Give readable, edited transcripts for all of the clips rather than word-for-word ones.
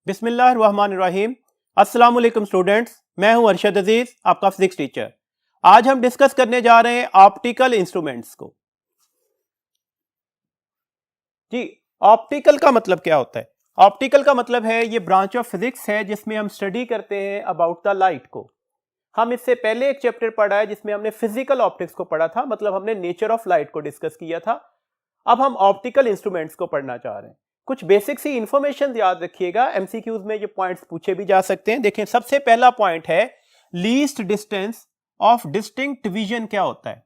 बिस्मिल्लाहिर्रहमानिर्रहीम। अस्सलाम वालेकुम स्टूडेंट्स, मैं हूं अरशद अजीज, आपका फिजिक्स टीचर। आज हम डिस्कस करने जा रहे हैं ऑप्टिकल इंस्ट्रूमेंट्स को। जी, ऑप्टिकल का मतलब क्या होता है? ऑप्टिकल का मतलब है ये ब्रांच ऑफ फिजिक्स है जिसमें हम स्टडी करते हैं अबाउट द लाइट को। हम इससे पहले एक चैप्टर पढ़ा है जिसमें हमने फिजिकल ऑप्टिक्स को पढ़ा था, मतलब हमने नेचर ऑफ लाइट को डिस्कस किया था। अब हम ऑप्टिकल इंस्ट्रूमेंट्स को पढ़ना चाह रहे हैं। कुछ बेसिक सी इंफॉर्मेशन याद रखिएगा, एमसीक्यूज में ये पॉइंट्स पूछे भी जा सकते हैं। देखें, सबसे पहला पॉइंट है least distance of distinct vision क्या होता है,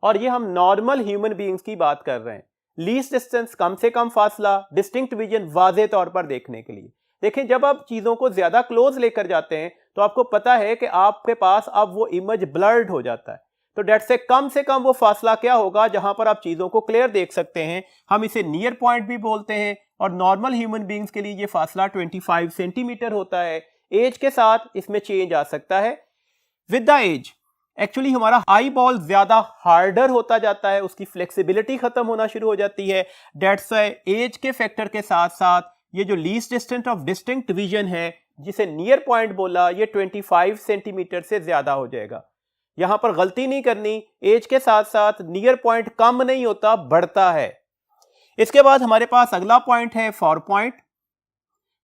और ये हम नॉर्मल ह्यूमन बीइंग्स की बात कर रहे हैं। लीस्ट डिस्टेंस कम से कम फासला, डिस्टिंक्ट विजन वाज़े तौर पर देखने के लिए। देखें, जब आप चीजों को ज्यादा क्लोज लेकर जाते हैं तो आपको पता है कि आपके पास अब वो इमेज ब्लर्ड हो जाता है। तो डेट से कम वो फासला क्या होगा जहां पर आप चीजों को क्लियर देख सकते हैं, हम इसे नियर पॉइंट भी बोलते हैं। और नॉर्मल ह्यूमन बीइंग्स के लिए ये फासला 25 सेंटीमीटर होता है। एज के साथ इसमें चेंज आ सकता है। विद द एज एक्चुअली हमारा आई बॉल ज्यादा हार्डर होता जाता है, उसकी फ्लेक्सिबिलिटी खत्म होना शुरू हो जाती है। डेट्स एज के फैक्टर के साथ साथ ये जो least distance of distinct vision है जिसे नियर पॉइंट बोला, ये 25 सेंटीमीटर से ज्यादा हो जाएगा। यहां पर गलती नहीं करनी, एज के साथ साथ नियर पॉइंट कम नहीं होता, बढ़ता है। इसके बाद हमारे पास अगला पॉइंट है फॉर पॉइंट।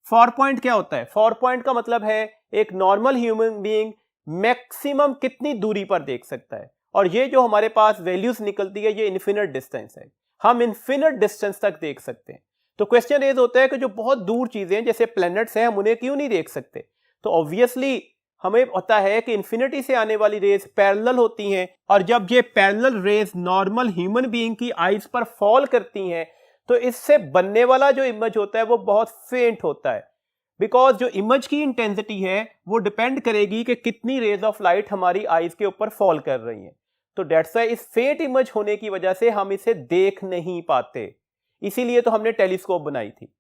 फॉर पॉइंट क्या होता है? फॉर पॉइंट का मतलब है एक नॉर्मल ह्यूमन बीइंग मैक्सिमम कितनी दूरी पर देख सकता है, और ये जो हमारे पास वैल्यूज निकलती है ये इन्फिनिट डिस्टेंस है। हम इन्फिनिट डिस्टेंस तक देख सकते हैं। तो क्वेश्चन ये होता है कि जो बहुत दूर चीजें जैसे प्लैनेट्स हैं, हम उन्हें क्यों नहीं देख सकते? तो ऑब्वियसली हमें पता है कि इन्फिनिटी से आने वाली रेज पैरेलल होती हैं, और जब ये parallel raise normal human being की आईज पर फॉल करती हैं तो इससे बनने वाला जो इमेज होता है वो बहुत फेंट होता है। बिकॉज जो इमेज की इंटेंसिटी है वो डिपेंड करेगी कि कितनी रेज ऑफ लाइट हमारी आईज के ऊपर फॉल कर रही हैं। तो डेट्स व्हाई इस फेंट इमेज होने की वजह से हम इसे देख नहीं पाते, इसीलिए तो हमने टेलीस्कोप बनाई थी।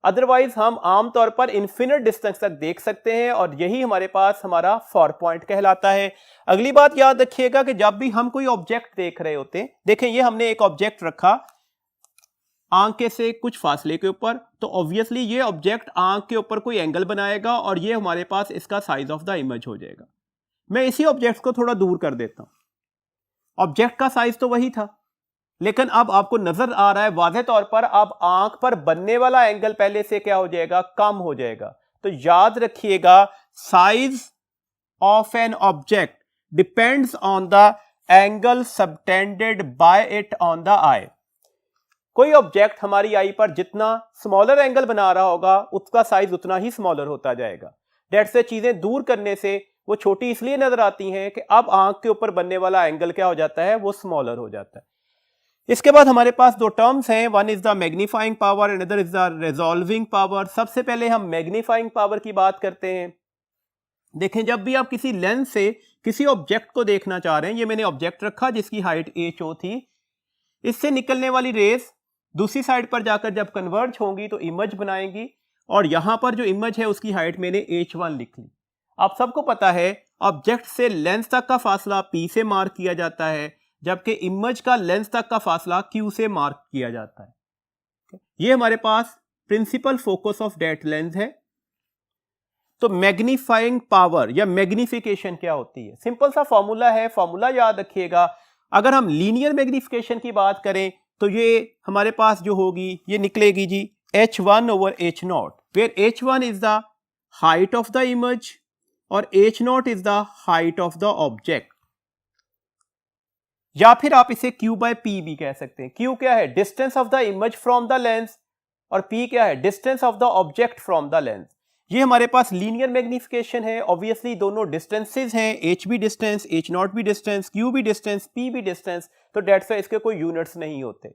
अदरवाइज हम आमतौर पर इन्फिनिट डिस्टेंस तक देख सकते हैं, और यही हमारे पास हमारा फॉर पॉइंट कहलाता है। अगली बात याद रखिएगा कि जब भी हम कोई ऑब्जेक्ट देख रहे होते हैं, देखें ये हमने एक ऑब्जेक्ट रखा आंख के से कुछ फासले के ऊपर, तो ऑब्वियसली ये ऑब्जेक्ट आंख के ऊपर कोई एंगल बनाएगा और ये हमारे पास इसका साइज ऑफ द इमेज हो जाएगा। मैं इसी ऑब्जेक्ट को थोड़ा दूर कर देता हूं। ऑब्जेक्ट का साइज तो वही था, लेकिन अब आपको नजर आ रहा है वाज़े तौर पर अब आंख पर बनने वाला एंगल पहले से क्या हो जाएगा? कम हो जाएगा। तो याद रखिएगा, size of an object depends on the angle subtended by it on the eye. कोई ऑब्जेक्ट हमारी आई पर जितना स्मॉलर एंगल बना रहा होगा उसका साइज उतना ही स्मॉलर होता जाएगा। डेट्स से चीजें दूर करने से वो छोटी इसलिए नजर आती हैं कि अब आंख के ऊपर बनने वाला एंगल क्या हो जाता है? वो स्मॉलर हो जाता है। इसके बाद हमारे पास दो टर्म्स हैं, one is the magnifying power and other is the resolving power. सबसे पहले हम मैग्नीफाइंग पावर की बात करते हैं। देखें, जब भी आप किसी लेंस से किसी ऑब्जेक्ट को देखना चाह रहे हैं, ये मैंने ऑब्जेक्ट रखा जिसकी हाइट HO थी, इससे निकलने वाली रेस दूसरी साइड पर जाकर जब कन्वर्ज होंगी तो इमेज बनाएंगी, और यहां पर जो इमेज है उसकी हाइट मैंने H1 लिख ली। आप सबको पता है ऑब्जेक्ट से लेंस तक का फासला P से मार्क किया जाता है, जबकि इमेज का लेंस तक का फासला Q से मार्क किया जाता है। ये हमारे पास principal focus of that lens है। तो मैग्नीफाइंग पावर या मैग्निफिकेशन क्या होती है? सिंपल सा फॉर्मूला है, फॉर्मूला याद रखिएगा। अगर हम लीनियर मैग्निफिकेशन की बात करें तो ये हमारे पास जो होगी ये निकलेगी जी H1 over H0, where H1 is the height of the image और H0 is the height of the object। या फिर आप इसे Q by P भी कह सकते हैं। Q क्या है? Distance of the image from the lens, और P क्या है? Distance of the object from the lens. ये हमारे पास लीनियर मैग्निफिकेशन है। ऑब्वियसली दोनों डिस्टेंसेस हैं, H भी डिस्टेंस, H0 भी डिस्टेंस, Q भी डिस्टेंस, P भी डिस्टेंस, तो डेट्स व्हाई इसके कोई यूनिट्स नहीं होते।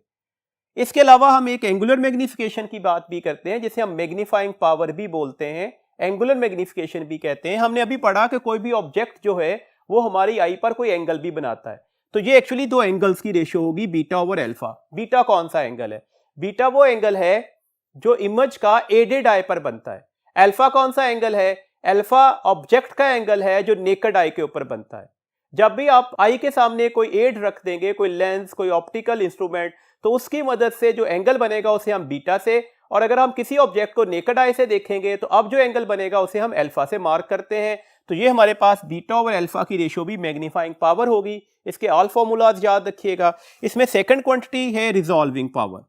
इसके अलावा हम एक एंगुलर मैग्निफिकेशन की बात भी करते हैं जिसे हम मैग्नीफाइंग पावर भी बोलते हैं, एंगुलर मैग्निफिकेशन भी कहते हैं। हमने अभी पढ़ा कि कोई भी ऑब्जेक्ट जो है वो हमारी आई पर कोई एंगल भी बनाता है, तो ये एक्चुअली दो एंगल्स की रेशियो होगी, बीटा ओवर अल्फा। बीटा कौन सा एंगल है? बीटा वो एंगल है जो इमेज का एडेड आई पर बनता है। अल्फा कौन सा एंगल है? अल्फा ऑब्जेक्ट का एंगल है जो नेकेड आई के ऊपर बनता है। जब भी आप आई के सामने कोई एड रख देंगे, कोई लेंस, कोई ऑप्टिकल इंस्ट्रूमेंट, तो उसकी मदद से जो एंगल बनेगा उसे हम बीटा से, और अगर हम किसी ऑब्जेक्ट को नेकेड आई से देखेंगे तो अब जो एंगल बनेगा उसे हम अल्फा से मार्क करते हैं। तो ये हमारे पास बीटा ओवर अल्फा की रेशियो भी मैग्नीफाइंग पावर होगी। इसके ऑल फॉर्मूलाज याद रखिएगा। इसमें सेकंड क्वांटिटी है रिजॉल्विंग पावर।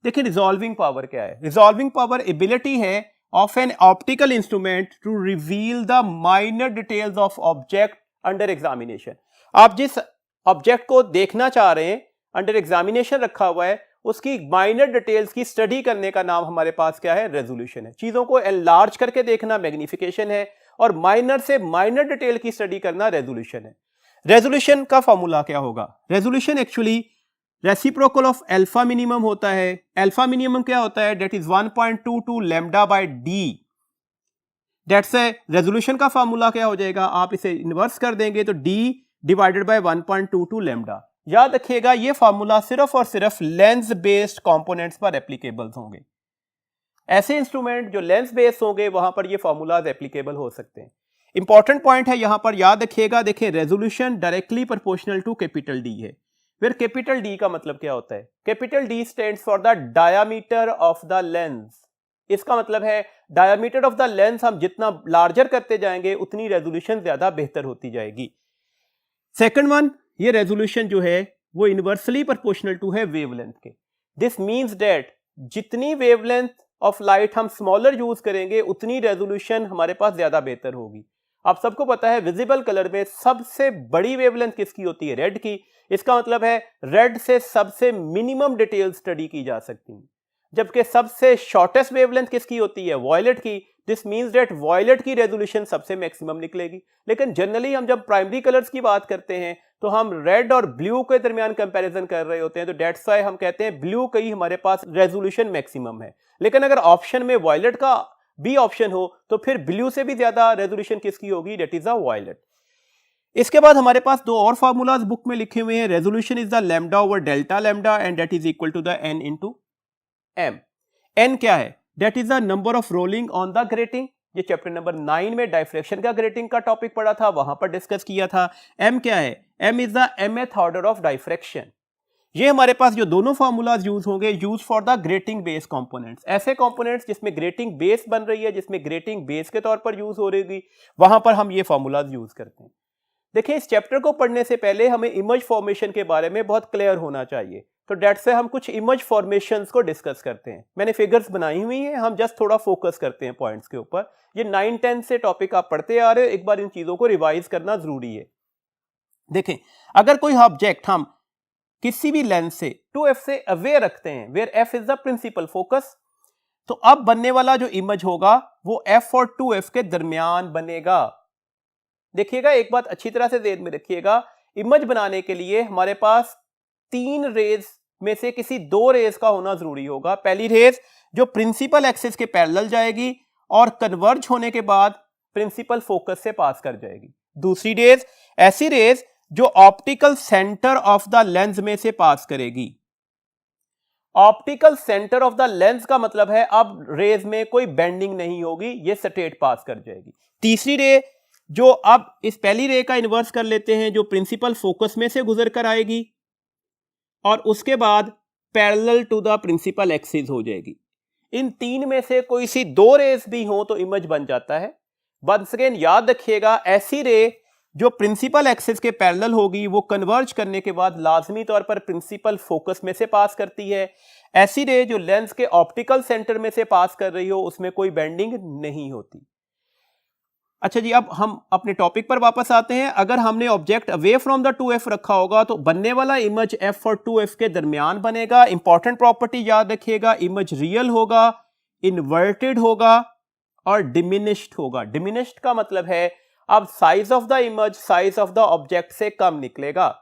देखिए रिजॉल्विंग पावर क्या है? रिजॉल्विंग पावर एबिलिटी है of an optical instrument to reveal the minor details of object under examination. आप जिस ऑब्जेक्ट को देखना चाह रहे हैं, अंडर एग्जामिनेशन रखा हुआ है, उसकी माइनर डिटेल्स की स्टडी करने का नाम हमारे पास क्या है? रेजोल्यूशन है। चीजों को एनलार्ज करके देखना मैग्निफिकेशन है और माइनर से माइनर डिटेल की स्टडी करना रेजोल्यूशन है। रेजोल्यूशन का फॉर्मूला क्या होगा? Resolution actually reciprocal of alpha minimum होता है। अल्फा मिनिमम क्या होता है? That is 1.22 lambda by D. That's a resolution का फॉर्मूला क्या हो जाएगा? आप इसे इन्वर्स कर देंगे तो डी डिवाइडेड बाय 1.22 लैम्डा। याद रखिएगा ये फॉर्मूला सिर्फ और सिर्फ लेंस बेस्ड कंपोनेंट्स पर एप्लीकेबल होंगे। ऐसे इंस्ट्रूमेंट जो लेंस बेस्ड होंगे वहां पर ये फॉर्मूलाज एप्लीकेबल हो सकते हैं। इंपॉर्टेंट पॉइंट है यहां पर, याद रखिएगा। देखिए resolution directly proportional to capital D है। फिर कैपिटल डी का मतलब क्या होता है? Capital D stands for the diameter of the lens. इसका मतलब है डायामीटर ऑफ द लेंस हम जितना लार्जर करते जाएंगे उतनी रेजोल्यूशन ज्यादा बेहतर होती जाएगी। सेकंड वन, ये रेजोल्यूशन जो है वो इनवर्सली प्रोपोर्शनल टू है वेवलेंथ के। दिस मींस दैट जितनी वेवलेंथ ऑफ लाइट हम स्मॉलर यूज करेंगे उतनी रेजोल्यूशन हमारे पास ज्यादा बेहतर होगी। आप सबको पता है विजिबल कलर में सबसे बड़ी वेवलेंथ किसकी होती है? रेड की। इसका मतलब है रेड से सबसे मिनिमम डिटेल स्टडी की जा सकती है, जबकि सबसे शॉर्टेस्ट वेवलेंथ किसकी होती है? वॉयलेट की। दिस मींस दैट वॉयलेट की रेजोल्यूशन सबसे मैक्सिमम निकलेगी। लेकिन जनरली हम जब प्राइमरी कलर्स की बात करते हैं तो हम रेड और ब्लू के दरमियान कंपैरिजन कर रहे होते हैं, तो दैट्स व्हाई हम कहते हैं ब्लू का ही हमारे पास रेजोल्यूशन मैक्सिमम है। लेकिन अगर ऑप्शन में वॉयलेट का भी ऑप्शन हो तो फिर ब्लू से भी ज्यादा रेजोल्यूशन किसकी होगी? That is a violet. इसके बाद हमारे पास दो और फार्मूलाज बुक में लिखे हुए हैं। Resolution is the lambda over delta lambda and that is equal to the N into M. N क्या है? That is the number of rolling on the grating. ये चैप्टर नंबर 9 में डाइफ्रैक्शन का grating का टॉपिक पढ़ा था, वहां पर डिस्कस किया था। एम क्या है? M is the mth order of diffraction. ये हमारे पास जो दोनों फार्मूलाज यूज होंगे use for the grating base components. ऐसे कंपोनेंट्स जिसमें ग्रेटिंग बेस बन रही है, जिसमें ग्रेटिंग बेस के तौर पर यूज हो रही, वहां पर हम ये फार्मूलाज यूज करते हैं। देखिए इस चैप्टर को पढ़ने से पहले हमें इमेज फॉर्मेशन के बारे में बहुत क्लियर होना चाहिए, तो डेट से हम कुछ इमेज फॉर्मेशंस को डिस्कस करते हैं। मैंने फिगर्स बनाई हुई हैं, हम जस्ट थोड़ा फोकस करते हैं पॉइंट्स के ऊपर। ये 9-10 से टॉपिक आप पढ़ते आ रहे हो, एक बार इन चीजों को रिवाइज करना जरूरी है। देखें अगर कोई ऑब्जेक्ट हम किसी भी लेंस से 2f से अवे रखते हैं, where f is the principal focus, तो अब बनने वाला जो इमेज होगा वो f और 2f के दरमियान बनेगा। देखिएगा एक बात अच्छी तरह से ध्यान में रखिएगा, इमेज बनाने के लिए हमारे पास 3 रेज में से किसी 2 रेज का होना जरूरी होगा। पहली रेज जो प्रिंसिपल एक्सिस के पैरेलल जाएगी और कन्वर्ज होने के बाद प्रिंसिपल फोकस से पास कर जाएगी। दूसरी रेज ऐसी रेज जो optical centre of the lens में से पास करेगी। Optical centre of the lens का मतलब है अब रेज में कोई बेंडिंग नहीं होगी, ये स्ट्रेट पास कर जाएगी। तीसरी रे जो अब इस पहली रे का इन्वर्स कर लेते हैं, जो प्रिंसिपल फोकस में से गुजर कर आएगी और उसके बाद parallel to the principal axis हो जाएगी। इन 3 में से कोई सी 2 रेज भी हो तो इमेज बन जाता है। वंस अगेन याद रखिएगा, ऐसी रे जो प्रिंसिपल एक्सिस के पैरेलल होगी वो कन्वर्ज करने के बाद लाजमी तौर पर प्रिंसिपल फोकस में से पास करती है। ऐसी रे जो लेंस के ऑप्टिकल सेंटर में से पास कर रही हो उसमें कोई बेंडिंग नहीं होती। अच्छा जी, अब हम अपने टॉपिक पर वापस आते हैं। अगर हमने object away from the 2f रखा होगा तो बनने वाला इमेज f और 2f के दरमियान बनेगा। इंपॉर्टेंट प्रॉपर्टी याद रखिएगा, इमेज रियल होगा, इन्वर्टेड होगा और डिमिनिश्ड होगा। डिमिनिश्ड का मतलब है अब size of the image size of the object से कम निकलेगा।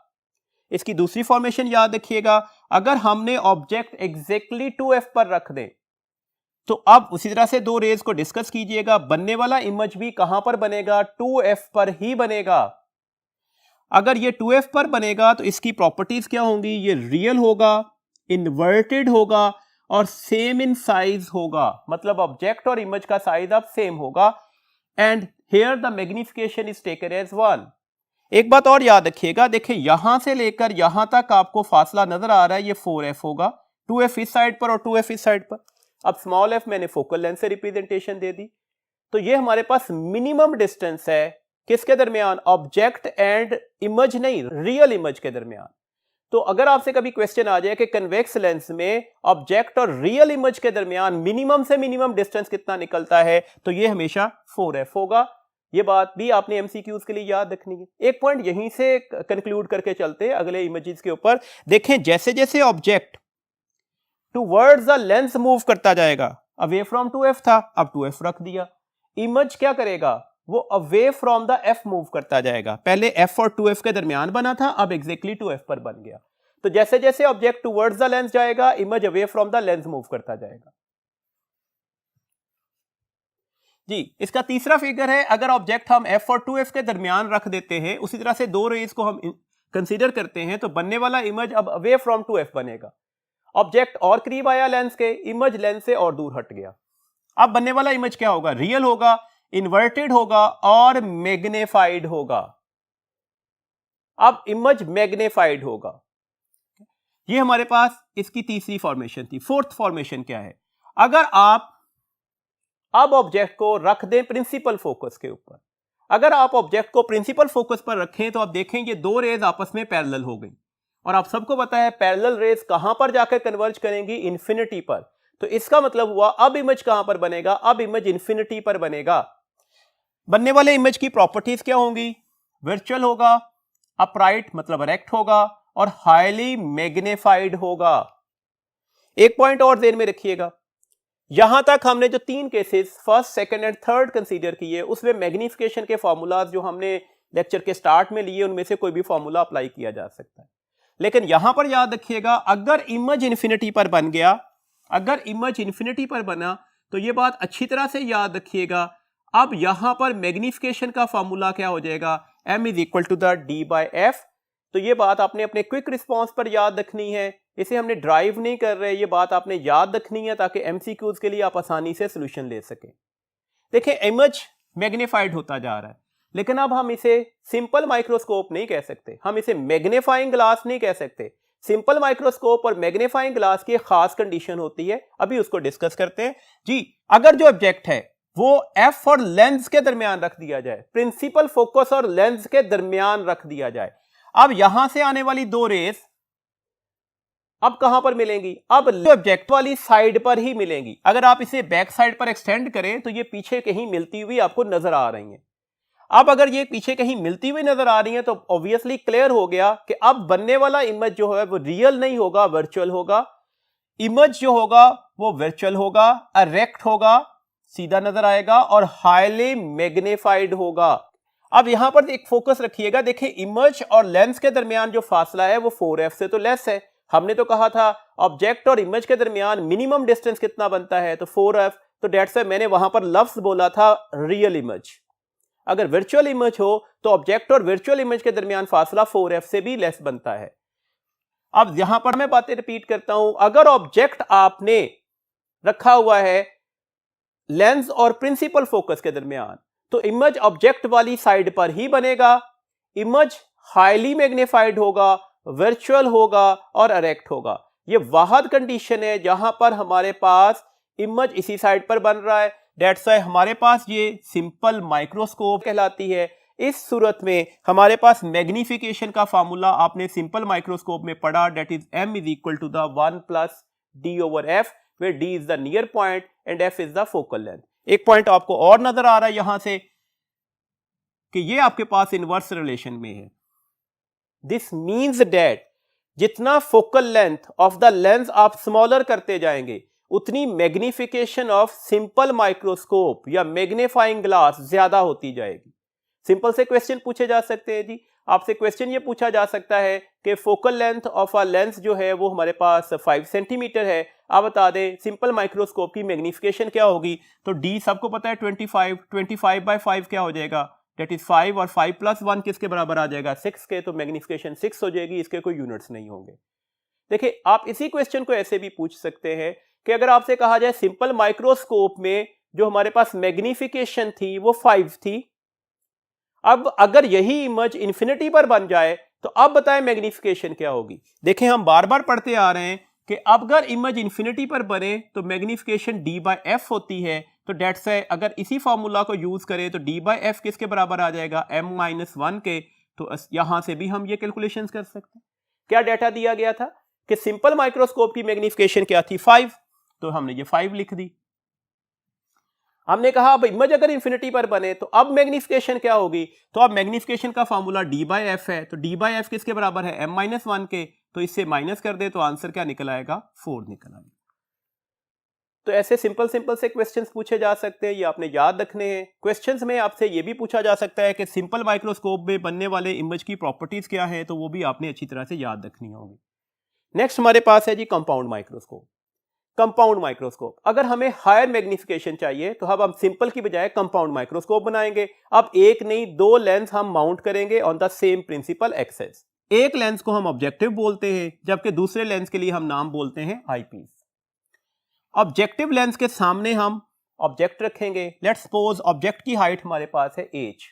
इसकी दूसरी फॉर्मेशन याद रखिएगा, अगर हमने ऑब्जेक्ट एग्जैक्टली 2f पर रख दें तो अब उसी तरह से 2 रेज को डिस्कस कीजिएगा, बनने वाला इमेज भी कहां पर बनेगा? 2f पर ही बनेगा। अगर ये 2f पर बनेगा तो इसकी प्रॉपर्टीज क्या होंगी? ये रियल होगा, इन्वर्टेड होगा और सेम इन साइज होगा, मतलब ऑब्जेक्ट और इमेज का साइज अब सेम होगा। And here the magnification is taken as 1। एक बात और याद रखिएगा, देखिए यहां से लेकर यहां तक आपको फासला नजर आ रहा है, ये 4f होगा, 2f इस साइड पर और 2f इस साइड पर। अब स्मॉल f मैंने फोकल लेंथ से रिप्रेजेंटेशन दे दी, तो ये हमारे पास मिनिमम डिस्टेंस है किसके दरमियान, ऑब्जेक्ट एंड इमेज नहीं, रियल इमेज के दरमियान। तो अगर आपसे कभी क्वेश्चन आ जाए कि कन्वेक्स लेंस में ऑब्जेक्ट और रियल इमेज के दरमियान मिनिमम से मिनिमम डिस्टेंस कितना निकलता है, तो ये हमेशा 4f होगा। ये बात भी आपने एमसीक्यूज के लिए याद रखनी है। एक पॉइंट यहीं से कंक्लूड करके चलते हैं अगले इमेजेस के ऊपर। देखें जैसे जैसे object towards the lens move करता जाएगा, अवे फ्रॉम 2f था, अब 2f रख दिया, इमेज क्या करेगा, वो away from the f move करता जाएगा। पहले f और 2f के दरमियान बना था, अब एग्जैक्टली 2f पर बन गया। तो जैसे जैसे ऑब्जेक्ट टुवर्ड्स द लेंस जाएगा, image away from the lens move करता जाएगा। जी, इसका तीसरा फिगर है, अगर ऑब्जेक्ट हम f और 2f के दरमियान रख देते हैं, उसी तरह से दो रेज को हम कंसीडर करते हैं, तो बनने वाला इमेज अब अवे फ्रॉम 2f बनेगा। ऑब्जेक्ट और करीब आया लेंस के, इमेज लेंस से और दूर हट गया। अब बनने वाला इमेज क्या होगा, रियल होगा, इन्वर्टेड होगा और मैग्नीफाइड होगा। अब इमेज मैग्नीफाइड होगा। ये हमारे पास इसकी तीसरी फॉर्मेशन थी। फोर्थ फॉर्मेशन क्या है, अगर आप अब ऑब्जेक्ट को रख दें प्रिंसिपल फोकस के ऊपर, अगर आप ऑब्जेक्ट को प्रिंसिपल फोकस पर रखें तो आप देखें ये दो रेज आपस में पैरेलल हो गई, और आप सबको पता है पैरेलल रेज कहां पर जाकर कन्वर्ज करेंगी, इन्फिनिटी पर। तो इसका मतलब हुआ अब इमेज कहां पर बनेगा, अब इमेज इन्फिनिटी पर बनेगा। बनने वाले इमेज की प्रॉपर्टीज क्या होंगी, वर्चुअल होगा, अपराइट मतलब इरेक्ट होगा और हाईली मैग्नीफाइड होगा। एक पॉइंट और ध्यान में रखिएगा, यहां तक हमने जो तीन cases first, second and third consider किए, उसमें मैग्निफिकेशन के फॉर्मूलाज जो हमने लेक्चर के स्टार्ट में लिए, उनमें से कोई भी फॉर्मूला अप्लाई किया जा सकता है। लेकिन यहां पर याद रखिएगा, अगर इमेज इन्फिनिटी पर बन गया, अगर इमेज इन्फिनिटी पर बना, तो यह बात अच्छी तरह से याद रखिएगा, अब यहां पर मैग्निफिकेशन का फॉर्मूला क्या हो जाएगा, m is equal to the d/f। तो ये बात आपने अपने क्विक रिस्पॉन्स पर याद रखनी है, इसे हमने ड्राइव नहीं कर रहे, ये बात आपने याद रखनी है ताकि एमसीक्यूज के लिए आप आसानी से सोल्यूशन ले सकें। देखिए इमेज मैग्नीफाइड होता जा रहा है, लेकिन अब हम इसे सिंपल माइक्रोस्कोप नहीं कह सकते, हम इसे मैग्नीफाइंग ग्लास नहीं कह सकते। सिंपल माइक्रोस्कोप और मैग्नीफाइंग ग्लास की खास कंडीशन होती है, अभी उसको डिस्कस करते हैं। जी, अगर जो ऑब्जेक्ट है वो f और लेंस के दरमियान रख दिया जाए, प्रिंसिपल फोकस और लेंस के दरमियान रख दिया जाए, अब यहां से आने वाली दो रेस अब कहां पर मिलेंगी, अब ऑब्जेक्ट वाली साइड पर ही मिलेंगी। अगर आप इसे बैक साइड पर एक्सटेंड करें तो ये पीछे कहीं मिलती हुई आपको नजर आ रही हैं। अब अगर ये पीछे कहीं मिलती हुई नजर आ रही है तो ऑब्वियसली क्लियर हो गया कि अब बनने वाला इमेज जो है वो रियल नहीं होगा, वर्चुअल होगा। इमेज जो होगा वो वर्चुअल होगा, इरेक्ट होगा, सीधा नजर आएगा और हाईली मैग्नीफाइड होगा। अब यहां पर एक फोकस रखिएगा, देखिए इमेज और लेंस के दरमियान जो फासला है वो 4f से तो लेस है। हमने तो कहा था ऑब्जेक्ट और इमेज के दरमियान मिनिमम डिस्टेंस कितना बनता है, तो 4f। तो डेट्स व्हाई मैंने वहां पर लफ्ज बोला था रियल इमेज। अगर वर्चुअल इमेज हो तो ऑब्जेक्ट और वर्चुअल इमेज के दरमियान फासला 4f से भी लेस बनता है। अब यहां पर मैं बातें रिपीट करता हूं, अगर ऑब्जेक्ट आपने रखा हुआ है लेंस और प्रिंसिपल फोकस के दरमियान, तो इमेज ऑब्जेक्ट वाली साइड पर ही बनेगा, इमेज हाईली मैग्नीफाइड होगा, वर्चुअल होगा और इरेक्ट होगा। ये वाहद कंडीशन है जहां पर हमारे पास इमेज इसी साइड पर बन रहा है। दैट्स व्हाई हमारे पास ये सिंपल माइक्रोस्कोप कहलाती है। इस सूरत में हमारे पास मैग्निफिकेशन का फार्मूला आपने सिंपल माइक्रोस्कोप में पढ़ा, that is m is equal to the 1 plus d/f, where d is the near point and f is the focal length। एक पॉइंट आपको और नजर आ रहा है यहां से कि ये आपके पास इनवर्स रिलेशन में है। दिस मीन्स दैट जितना focal length of the lens आप स्मॉलर करते जाएंगे, उतनी मैग्निफिकेशन ऑफ सिंपल माइक्रोस्कोप या मैग्नीफाइंग ग्लास ज्यादा होती जाएगी। सिंपल से क्वेश्चन पूछे जा सकते हैं जी, आपसे क्वेश्चन ये पूछा जा सकता है कि focal length of a lens जो है वो हमारे पास 5 सेंटीमीटर है, आप बता दें सिंपल माइक्रोस्कोप की मैग्निफिकेशन क्या होगी। तो d सबको पता है 25/5 क्या हो जाएगा, दैट इज 5 और 5 + 1 किसके बराबर आ जाएगा, 6 के। तो मैग्निफिकेशन 6 हो जाएगी, इसके कोई यूनिट्स नहीं होंगे। देखिए आप इसी क्वेश्चन को ऐसे भी पूछ सकते हैं कि अगर आपसे कहा जाए सिंपल माइक्रोस्कोप में जो हमारे पास मैग्निफिकेशन थी वो 5 थी, अब अगर यही इमेज इन्फिनिटी पर बन जाए तो अब बताएं मैग्निफिकेशन क्या होगी। देखें हम बार बार पढ़ते आ रहे हैं कि अगर इमेज इन्फिनिटी पर बने तो मैग्निफिकेशन d/f होती है, तो डेट्स है अगर इसी फॉर्मूला को यूज करें तो d/f किसके बराबर आ जाएगा, m-1 के। तो यहां से भी हम ये कैलकुलेशंस कर सकते हैं। क्या डाटा दिया गया था कि सिंपल माइक्रोस्कोप की मैग्निफिकेशन क्या थी, 5, तो हमने ये 5 लिख दी। हमने कहा अब इमेज अगर इन्फिनिटी पर बने तो अब मैग्निफिकेशन क्या होगी, तो अब मैग्निफिकेशन का फॉर्मूला d/f है, तो d/f किसके बराबर है, m-1 के। तो इससे माइनस कर दे तो आंसर क्या निकल आएगा, 4 निकल आएगा। तो ऐसे सिंपल से क्वेश्चंस पूछे जा सकते हैं, ये आपने याद रखने हैं। क्वेश्चंस में आपसे ये भी पूछा जा सकता है कि सिंपल माइक्रोस्कोप में बनने वाले इमेज की प्रॉपर्टीज क्या है, तो वो भी आपने अच्छी तरह से याद रखनी होगी। नेक्स्ट हमारे पास है जी कंपाउंड माइक्रोस्कोप। कंपाउंड माइक्रोस्कोप, अगर हमें हायर मैग्निफिकेशन चाहिए तो अब हम सिंपल की बजाय कंपाउंड माइक्रोस्कोप बनाएंगे। अब एक नहीं 2 लेंस हम माउंट करेंगे on the same principal axis. एक लेंस को हम ऑब्जेक्टिव बोलते हैं, जबकि दूसरे लेंस के लिए हम नाम बोलते हैं आईपीस। ऑब्जेक्टिव लेंस के सामने हम ऑब्जेक्ट रखेंगे। लेट्स सपोज ऑब्जेक्ट की हाइट हमारे पास है h,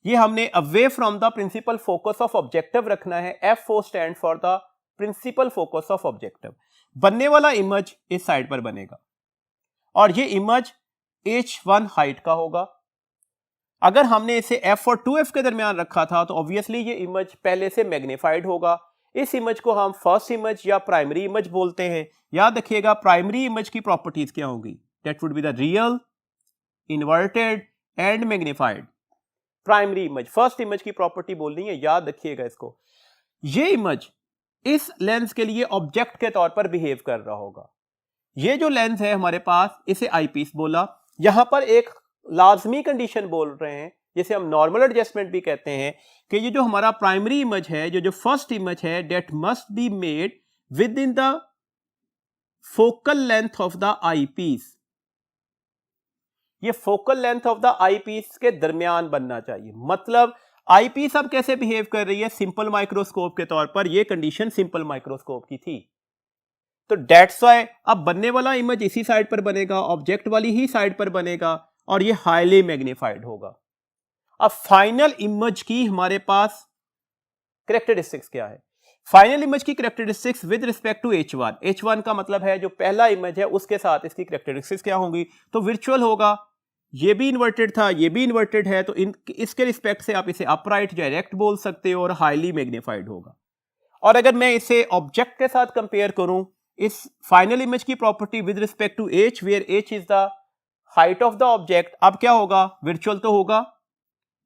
ये हमने away from the principal focus of objective रखना है। F4 stand for the principal focus of objective. बनने वाला इमेज इस साइड पर बनेगा और ये इमेज h1 हाइट का होगा। अगर हमने इसे f और 2f के दरमियान रखा था तो ऑब्वियसली ये इमेज पहले से मैग्नीफाइड होगा। इस इमेज को हम फर्स्ट इमेज या प्राइमरी इमेज बोलते हैं। याद रखिएगा प्राइमरी इमेज की प्रॉपर्टीज क्या होंगी, that would be the real, inverted and magnified. Primary image, first image की प्रॉपर्टी बोलनी है, याद रखिएगा इसको। ये इमेज इस लेंस के लिए ऑब्जेक्ट के तौर पर बिहेव कर रहा होगा। ये जो लेंस है हमारे पास, इसे आईपीस बोला। यहां पर एक लाजमी कंडीशन बोल रहे हैं जिसे हम नॉर्मल एडजस्टमेंट भी कहते हैं कि ये जो हमारा प्राइमरी इमेज है, जो फर्स्ट इमेज है, that must be made within the focal length of the eyepiece. ये focal length of the eyepiece के दरमियान बनना चाहिए। मतलब आईपीस अब कैसे बिहेव कर रही है, सिंपल माइक्रोस्कोप के तौर पर। ये कंडीशन सिंपल माइक्रोस्कोप की थी, तो डेट्स व्हाई अब बनने वाला इमेज इसी साइड पर बनेगा, ऑब्जेक्ट वाली ही साइड पर बनेगा और ये हाईली मैग्नीफाइड होगा। अब फाइनल इमेज की हमारे पास कैरेक्टरिस्टिक्स क्या है, फाइनल इमेज की characteristics with respect to h1। h1 का मतलब है जो पहला इमेज है उसके साथ इसकी कैरेक्टरिस्टिक्स क्या होंगी, तो वर्चुअल होगा। ये भी इन्वर्टेड था, ये भी इन्वर्टेड है, तो इसके रिस्पेक्ट से आप इसे अपराइट डायरेक्ट बोल सकते हो और हाईली मैग्नीफाइड होगा। और अगर मैं इसे ऑब्जेक्ट के साथ कंपेयर करूं, इस फाइनल इमेज की property with respect to h, where h is the height of the object, अब क्या होगा, वर्चुअल तो होगा,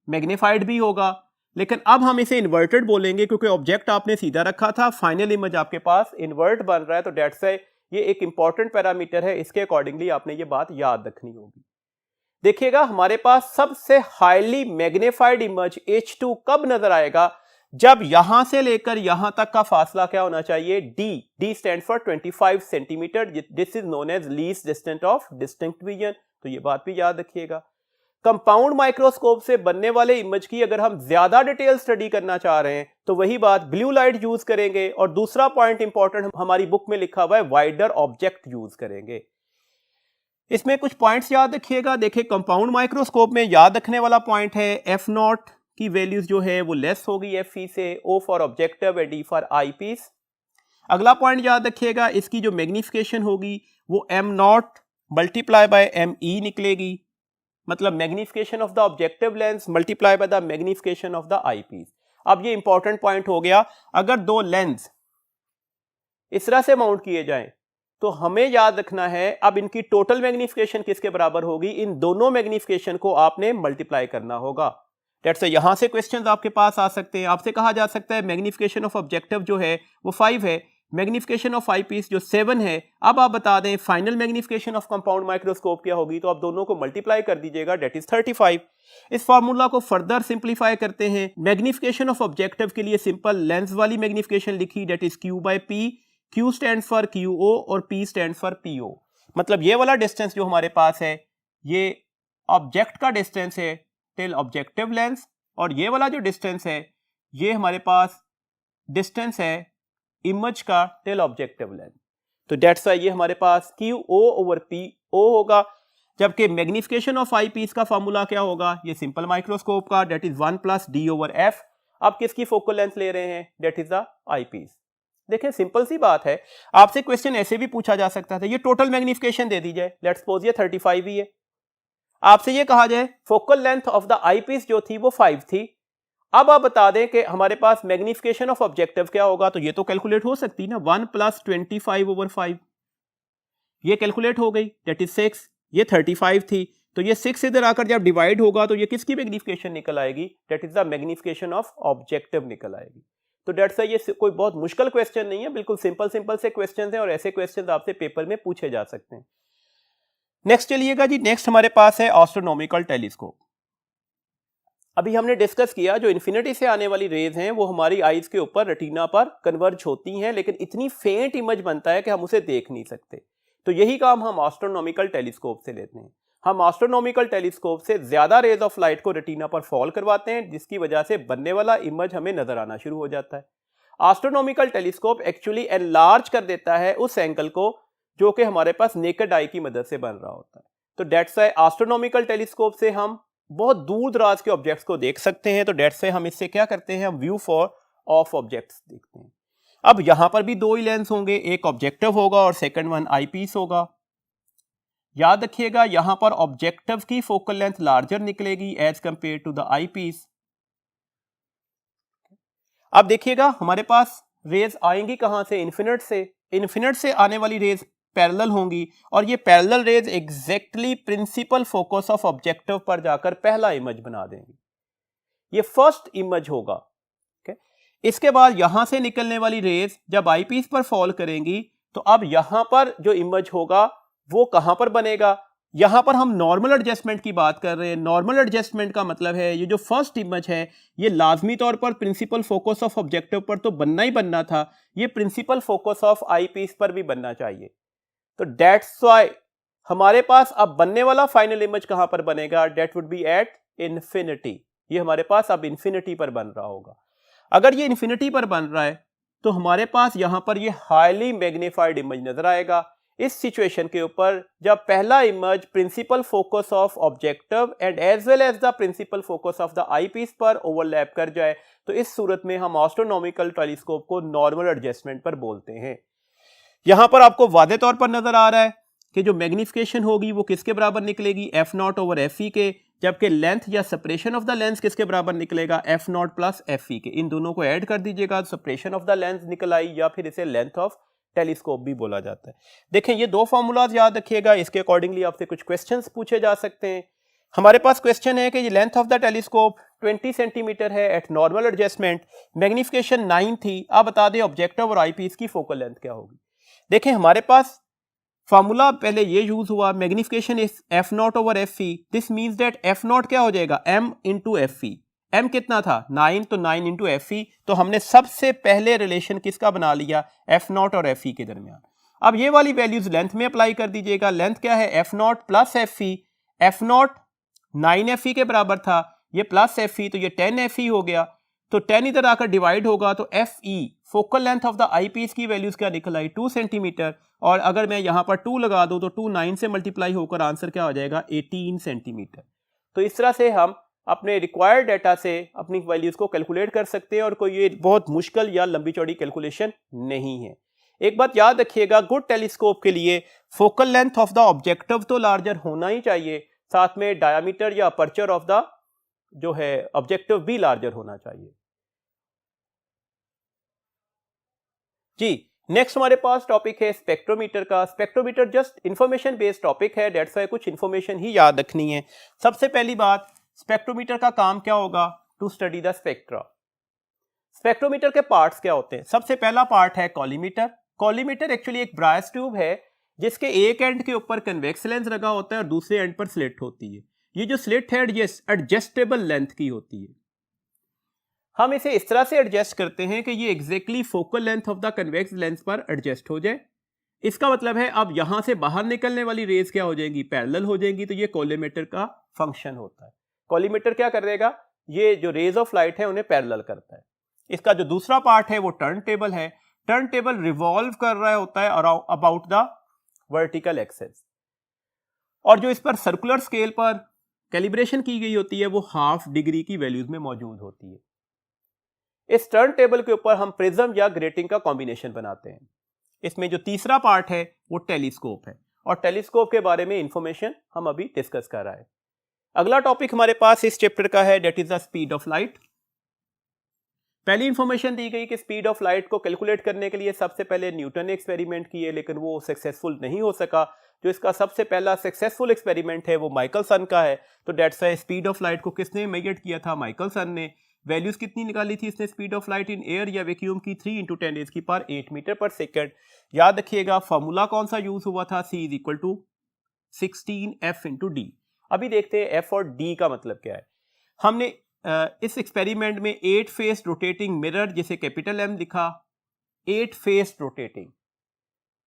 मैग्नीफाइड भी होगा, लेकिन अब हम इसे इन्वर्टेड बोलेंगे क्योंकि ऑब्जेक्ट आपने सीधा रखा था, फाइनल इमेज आपके पास इन्वर्ट बन रहा है। तो डेट्स है ये एक इंपॉर्टेंट पैरामीटर है, इसके अकॉर्डिंगली आपने ये बात याद रखनी होगी। देखिएगा हमारे पास सबसे हाईली मैग्नीफाइड इमेज H2 कब नजर आएगा, जब यहां से लेकर यहां तक का फासला क्या होना चाहिए, D stand for 25 centimetre. This is known as least distance of distinct vision, तो ये बात भी याद रखिएगा। कंपाउंड माइक्रोस्कोप से बनने वाले इमेज की अगर हम ज्यादा डिटेल स्टडी करना चाह रहे हैं तो वही बात ब्लू लाइट यूज करेंगे, और दूसरा पॉइंट इंपॉर्टेंट हमारी बुक में लिखा हुआ है वाइडर ऑब्जेक्ट यूज करेंगे। इसमें कुछ पॉइंट्स याद रखिएगा। देखिए कंपाउंड माइक्रोस्कोप में याद रखने वाला पॉइंट है f0 की वैल्यूज जो है वो लेस होगी fe से, O for objective D for eyepiece. अगला पॉइंट याद रखिएगा, इसकी जो मैग्निफिकेशन होगी वो m0 मल्टीप्लाई बाय me निकलेगी, मतलब magnification of the objective lens multiply by the magnification of the eyepiece. अब ये इंपॉर्टेंट पॉइंट हो गया, अगर दो लेंस इस तरह से माउंट किए जाएं तो हमें याद रखना है अब इनकी टोटल मैग्निफिकेशन किसके बराबर होगी, इन दोनों मैग्निफिकेशन को आपने मल्टीप्लाई करना होगा। डेट्स यहां से क्वेश्चंस आपके पास आ सकते हैं। आपसे कहा जा सकता है मैग्निफिकेशन ऑफ ऑब्जेक्टिव जो है वो 5 है, मैग्निफिकेशन ऑफ आईपीस जो 7 है। अब आप बता दें final magnification of compound microscope क्या होगी, तो आप दोनों को मल्टीप्लाई कर दीजिएगा, डेट इज 35। इस फॉर्मूला को फर्दर सिंप्लीफाई करते हैं। मैग्निफिकेशन ऑफ ऑब्जेक्टिव के लिए सिंपल लेंस वाली मैग्निफिकेशन लिखी, that is Q/P। Q stand for QO और P स्टैंड फॉर PO। मतलब ये वाला डिस्टेंस जो हमारे पास है ये ऑब्जेक्ट का डिस्टेंस है टिल ऑब्जेक्टिव लेंस, और ये वाला जो डिस्टेंस है ये हमारे पास डिस्टेंस है इमेज का टिल ऑब्जेक्टिव लेंस। तो डेट्स वाई ये हमारे पास QO ओवर PO होगा, जबकि मैग्निफिकेशन ऑफ आईपीस का फॉर्मूला क्या होगा, ये सिंपल माइक्रोस्कोप का, डेट इज 1 + D/F। अब किसकी फोकल लेंथ ले रहे हैं, डेट इज द आईपीस। देखें सिंपल सी बात है, आपसे क्वेश्चन ऐसे भी पूछा जा सकता था, ये टोटल मैग्निफिकेशन दे दी जाए, लेट्स सपोज ये 35 ही है, आपसे ये कहा जाए focal length of the eyepiece जो थी वो 5 थी। अब आप बता दें कि हमारे पास मैग्निफिकेशन ऑफ ऑब्जेक्टिव क्या होगा, तो ये तो कैलकुलेट हो सकती है ना, 1 + 25/5 ये कैलकुलेट हो गई, दैट इज 6। ये 35 थी, तो ये 6 इधर आकर जब डिवाइड होगा तो ये किसकी मैग्निफिकेशन निकल आएगी, that is the magnification of objective निकल आएगी। तो दैट्स ये कोई बहुत मुश्किल क्वेश्चन नहीं है, बिल्कुल सिंपल से क्वेश्चन है और ऐसे क्वेश्चन आपसे पेपर में पूछे जा सकते हैं। नेक्स्ट चलिएगा जी, नेक्स्ट हमारे पास है एस्ट्रोनॉमिकल टेलीस्कोप। अभी हमने डिस्कस किया जो इन्फिनिटी से आने वाली रेज हैं वो हमारी आईज के ऊपर रेटिना पर कन्वर्ज होती हैं, लेकिन इतनी फेंट इमेज बनता है कि हम उसे देख नहीं सकते। तो यही काम हम एस्ट्रोनॉमिकल टेलीस्कोप से लेते हैं। हम एस्ट्रोनॉमिकल टेलीस्कोप से ज्यादा रेज ऑफ लाइट को रेटिना पर फॉल करवाते हैं, जिसकी वजह से बनने वाला इमेज हमें नजर आना शुरू हो जाता है। एस्ट्रोनॉमिकल टेलीस्कोप एक्चुअली एनलार्ज कर देता है उस एंगल को जो कि हमारे पास नेकेड आई की मदद से बन रहा होता है। तो दैट्स व्हाई एस्ट्रोनॉमिकल टेलीस्कोप से हम बहुत दूर दराज के ऑब्जेक्ट्स को देख सकते हैं। तो दैट्स व्हाई हम इससे क्या करते हैं, हम व्यू फॉर ऑफ ऑब्जेक्ट्स देखते हैं। अब यहां पर भी दो ही लेंस होंगे, एक ऑब्जेक्टिव होगा और सेकंड वन आईपीस होगा। याद रखिएगा यहां पर ऑब्जेक्टिव की फोकल लेंथ लार्जर निकलेगी as compare to the eyepiece. अब देखिएगा हमारे पास रेज आएंगी कहां से, इन्फिनिट से। इन्फिनिट से आने वाली रेज पैरेलल होंगी और ये parallel rays exactly principal focus of objective पर जाकर पहला इमेज बना देंगी। ये फर्स्ट इमेज होगा। इसके बाद यहां से निकलने वाली रेज जब आईपीस पर फॉल करेंगी तो अब यहां पर जो इमेज होगा वो कहां पर बनेगा, यहां पर हम नॉर्मल एडजस्टमेंट की बात कर रहे हैं। नॉर्मल एडजस्टमेंट का मतलब है ये जो फर्स्ट इमेज है ये लाजमी तौर पर प्रिंसिपल फोकस ऑफ ऑब्जेक्टिव पर तो बनना ही बनना था, ये प्रिंसिपल फोकस ऑफ आईपीस पर भी बनना चाहिए। तो दैट्स व्हाई हमारे पास अब बनने वाला फाइनल इमेज कहां पर बनेगा, that would be at infinity. ये हमारे पास अब इन्फिनिटी पर बन रहा होगा। अगर ये इन्फिनिटी पर बन रहा है तो हमारे पास यहां पर ये हाईली मैग्नीफाइड इमेज नजर आएगा। इस सिचुएशन के ऊपर जब पहला image principal focus of objective and as well as the principal focus of the eyepiece पर ओवरलैप कर जाए तो इस सूरत में हम एस्ट्रोनॉमिकल टेलीस्कोप को नॉर्मल एडजस्टमेंट पर बोलते हैं। यहां पर आपको वादे तौर पर नजर आ रहा है कि जो मैग्निफिकेशन होगी वो किसके बराबर निकलेगी, f0/fe के, जबकि लेंथ या सेपरेशन ऑफ द लेंस किसके बराबर निकलेगा, f0 + fe के। इन दोनों को ऐड कर दीजिएगा, सेपरेशन ऑफ द लेंस निकल आई, या फिर इसे लेंथ ऑफ टेलीस्कोप भी बोला जाता है। देखें ये दो फॉर्मूलाज याद रखिएगा, इसके अकॉर्डिंगली आपसे कुछ क्वेश्चंस पूछे जा सकते हैं। हमारे पास क्वेश्चन है कि ये length of the telescope 20 centimetre है एट नॉर्मल एडजस्टमेंट, मैग्निफिकेशन 9 थी। आप बता दें ऑब्जेक्टिव और आईपीस की फोकल लेंथ क्या होगी। देखें हमारे पास फॉर्मूला पहले ये यूज हुआ, magnification is f0/fe। This means that f0 क्या हो जाएगा, m × fe। m कितना था 9, तो 9 × fe। तो हमने सबसे पहले रिलेशन किसका बना लिया, f0 और fe के दरमियान। अब ये वाली वैल्यूज लेंथ में अप्लाई कर दीजिएगा। लेंथ क्या है, f0 + fe। f0 9fe के बराबर था, ये प्लस fe तो ये 10fe हो गया। तो 10 इधर आकर डिवाइड होगा तो fe focal length of the eyepiece की वैल्यूज क्या निकल आई, 2 सेंटीमीटर। और अगर मैं यहां पर 2 लगा दूं तो 2 9 से मल्टीप्लाई होकर आंसर क्या हो जाएगा, 18 सेंटीमीटर। तो इस तरह से हम अपने रिक्वायर्ड डाटा से अपनी वैल्यूज को कैलकुलेट कर सकते हैं और कोई ये बहुत मुश्किल या लंबी चौड़ी कैलकुलेशन नहीं है। एक बात याद रखिएगा, गुड टेलीस्कोप के लिए focal length of the objective तो लार्जर होना ही चाहिए, साथ में डायमीटर या अपर्चर ऑफ द जो है ऑब्जेक्टिव भी लार्जर होना चाहिए। जी नेक्स्ट हमारे पास टॉपिक है स्पेक्ट्रोमीटर का। Spectrometer just information based topic है, दैट्स व्हाई कुछ इंफॉर्मेशन ही याद रखनी है। सबसे पहली बात, स्पेक्ट्रोमीटर का काम क्या होगा, to study the spectra. Spectrometer के पार्ट्स क्या होते हैं, सबसे पहला पार्ट है कॉलीमीटर। कॉलीमीटर एक्चुअली एक ब्रास ट्यूब है जिसके एक एंड के ऊपर कन्वेक्स लेंस लगा होता है और दूसरे एंड पर स्लिट होती है। ये जो स्लिट है ये एडजस्टेबल लेंथ की होती है। हम इसे इस तरह से एडजस्ट करते हैं कि ये exactly focal length of the convex lens पर एडजस्ट हो जाए। इसका मतलब है अब यहां से बाहर निकलने वाली रेज क्या हो जाएंगी, पैरेलल हो जाएंगी। तो ये कॉलीमीटर का फंक्शन होता है। कॉलीमीटर क्या करेगा, ये जो रेज ऑफ लाइट है उन्हें पैरेलल करता है। इसका जो दूसरा पार्ट है वो टर्न टेबल है। टर्न टेबल रिवॉल्व कर रहा होता है अबाउट द वर्टिकल एक्सिस, और जो इस पर सर्कुलर स्केल पर कैलिब्रेशन की गई होती है वो 1/2 डिग्री की वैल्यूज में मौजूद होती है। इस टर्न टेबल के ऊपर हम प्रिज्म या ग्रेटिंग का कॉम्बिनेशन बनाते हैं। इसमें जो तीसरा पार्ट है वो टेलीस्कोप है, और टेलीस्कोप के बारे में इंफॉर्मेशन हम अभी डिस्कस कर रहे हैं। अगला टॉपिक हमारे पास इस चैप्टर का है, that is the speed of light. पहली इंफॉर्मेशन दी गई कि स्पीड ऑफ लाइट को कैलकुलेट करने के लिए सबसे पहले न्यूटन ने एक्सपेरिमेंट किए, लेकिन वो सक्सेसफुल नहीं हो सका। जो इसका सबसे पहला सक्सेसफुल एक्सपेरिमेंट है वो माइकलसन का है। तो that's why speed of light को किसने मेजर किया था? माइकलसन ने। वैल्यूज कितनी निकाली थी इसने speed of light in air या वैक्यूम की? 3 × 10⁸ मीटर पर सेकेंड। याद रखिएगा फॉर्मूला कौन सा यूज हुआ था? C = 16F × D। अभी देखते हैं F और D का मतलब क्या है। हमने इस एक्सपेरिमेंट में 8 फेस रोटेटिंग मिरर, जिसे कैपिटल M लिखा, 8 फेस रोटेटिंग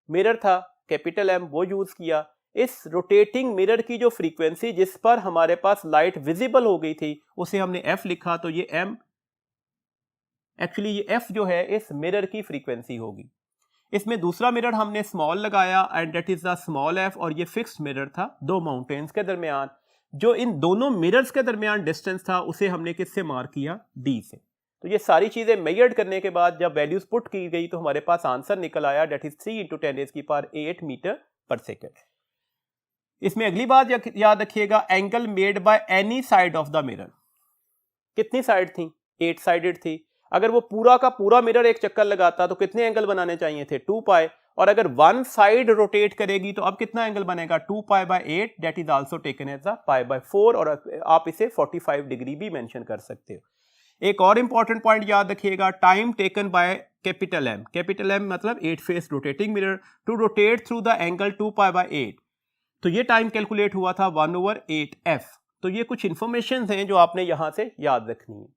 मिरर था कैपिटल M, वो यूज किया। इस रोटेटिंग मिरर की जो फ्रीक्वेंसी जिस पर हमारे पास लाइट विजिबल हो गई थी उसे हमने F लिखा। तो ये M, एक्चुअली ये F जो है इस मिरर की फ्रीक्वेंसी होगी। इसमें दूसरा मिरर हमने स्मॉल लगाया and that is the small f, और ये फिक्स्ड मिरर था दो माउंटेन्स के दरमियान। जो इन दोनों मिरर्स के दरमियान डिस्टेंस था उसे हमने किससे मार्क किया? D से। तो ये सारी चीजें मेजर्ड करने के बाद जब वैल्यूज पुट की गई तो हमारे पास आंसर निकल आया, दैट इज 3 × 10⁸ मीटर पर सेकेंड। इसमें अगली बात याद रखिएगा, angle made by any side of the mirror. कितनी साइड थी? 8 साइडेड थी। अगर वो पूरा का पूरा मिरर एक चक्कर लगाता तो कितने एंगल बनाने चाहिए थे? 2π। और अगर वन साइड रोटेट करेगी तो अब कितना एंगल बनेगा? 2π/8, that is also taken as a π/4, और आप इसे 45 डिग्री भी मेंशन कर सकते हो। एक और इंपॉर्टेंट पॉइंट याद रखिएगा, time taken by capital M। Capital M मतलब 8 face rotating mirror to rotate through the angle 2π/8। तो ये टाइम कैलकुलेट हुआ था 1/8f। तो ये कुछ इंफॉर्मेशन हैं जो आपने यहां से याद रखनी है।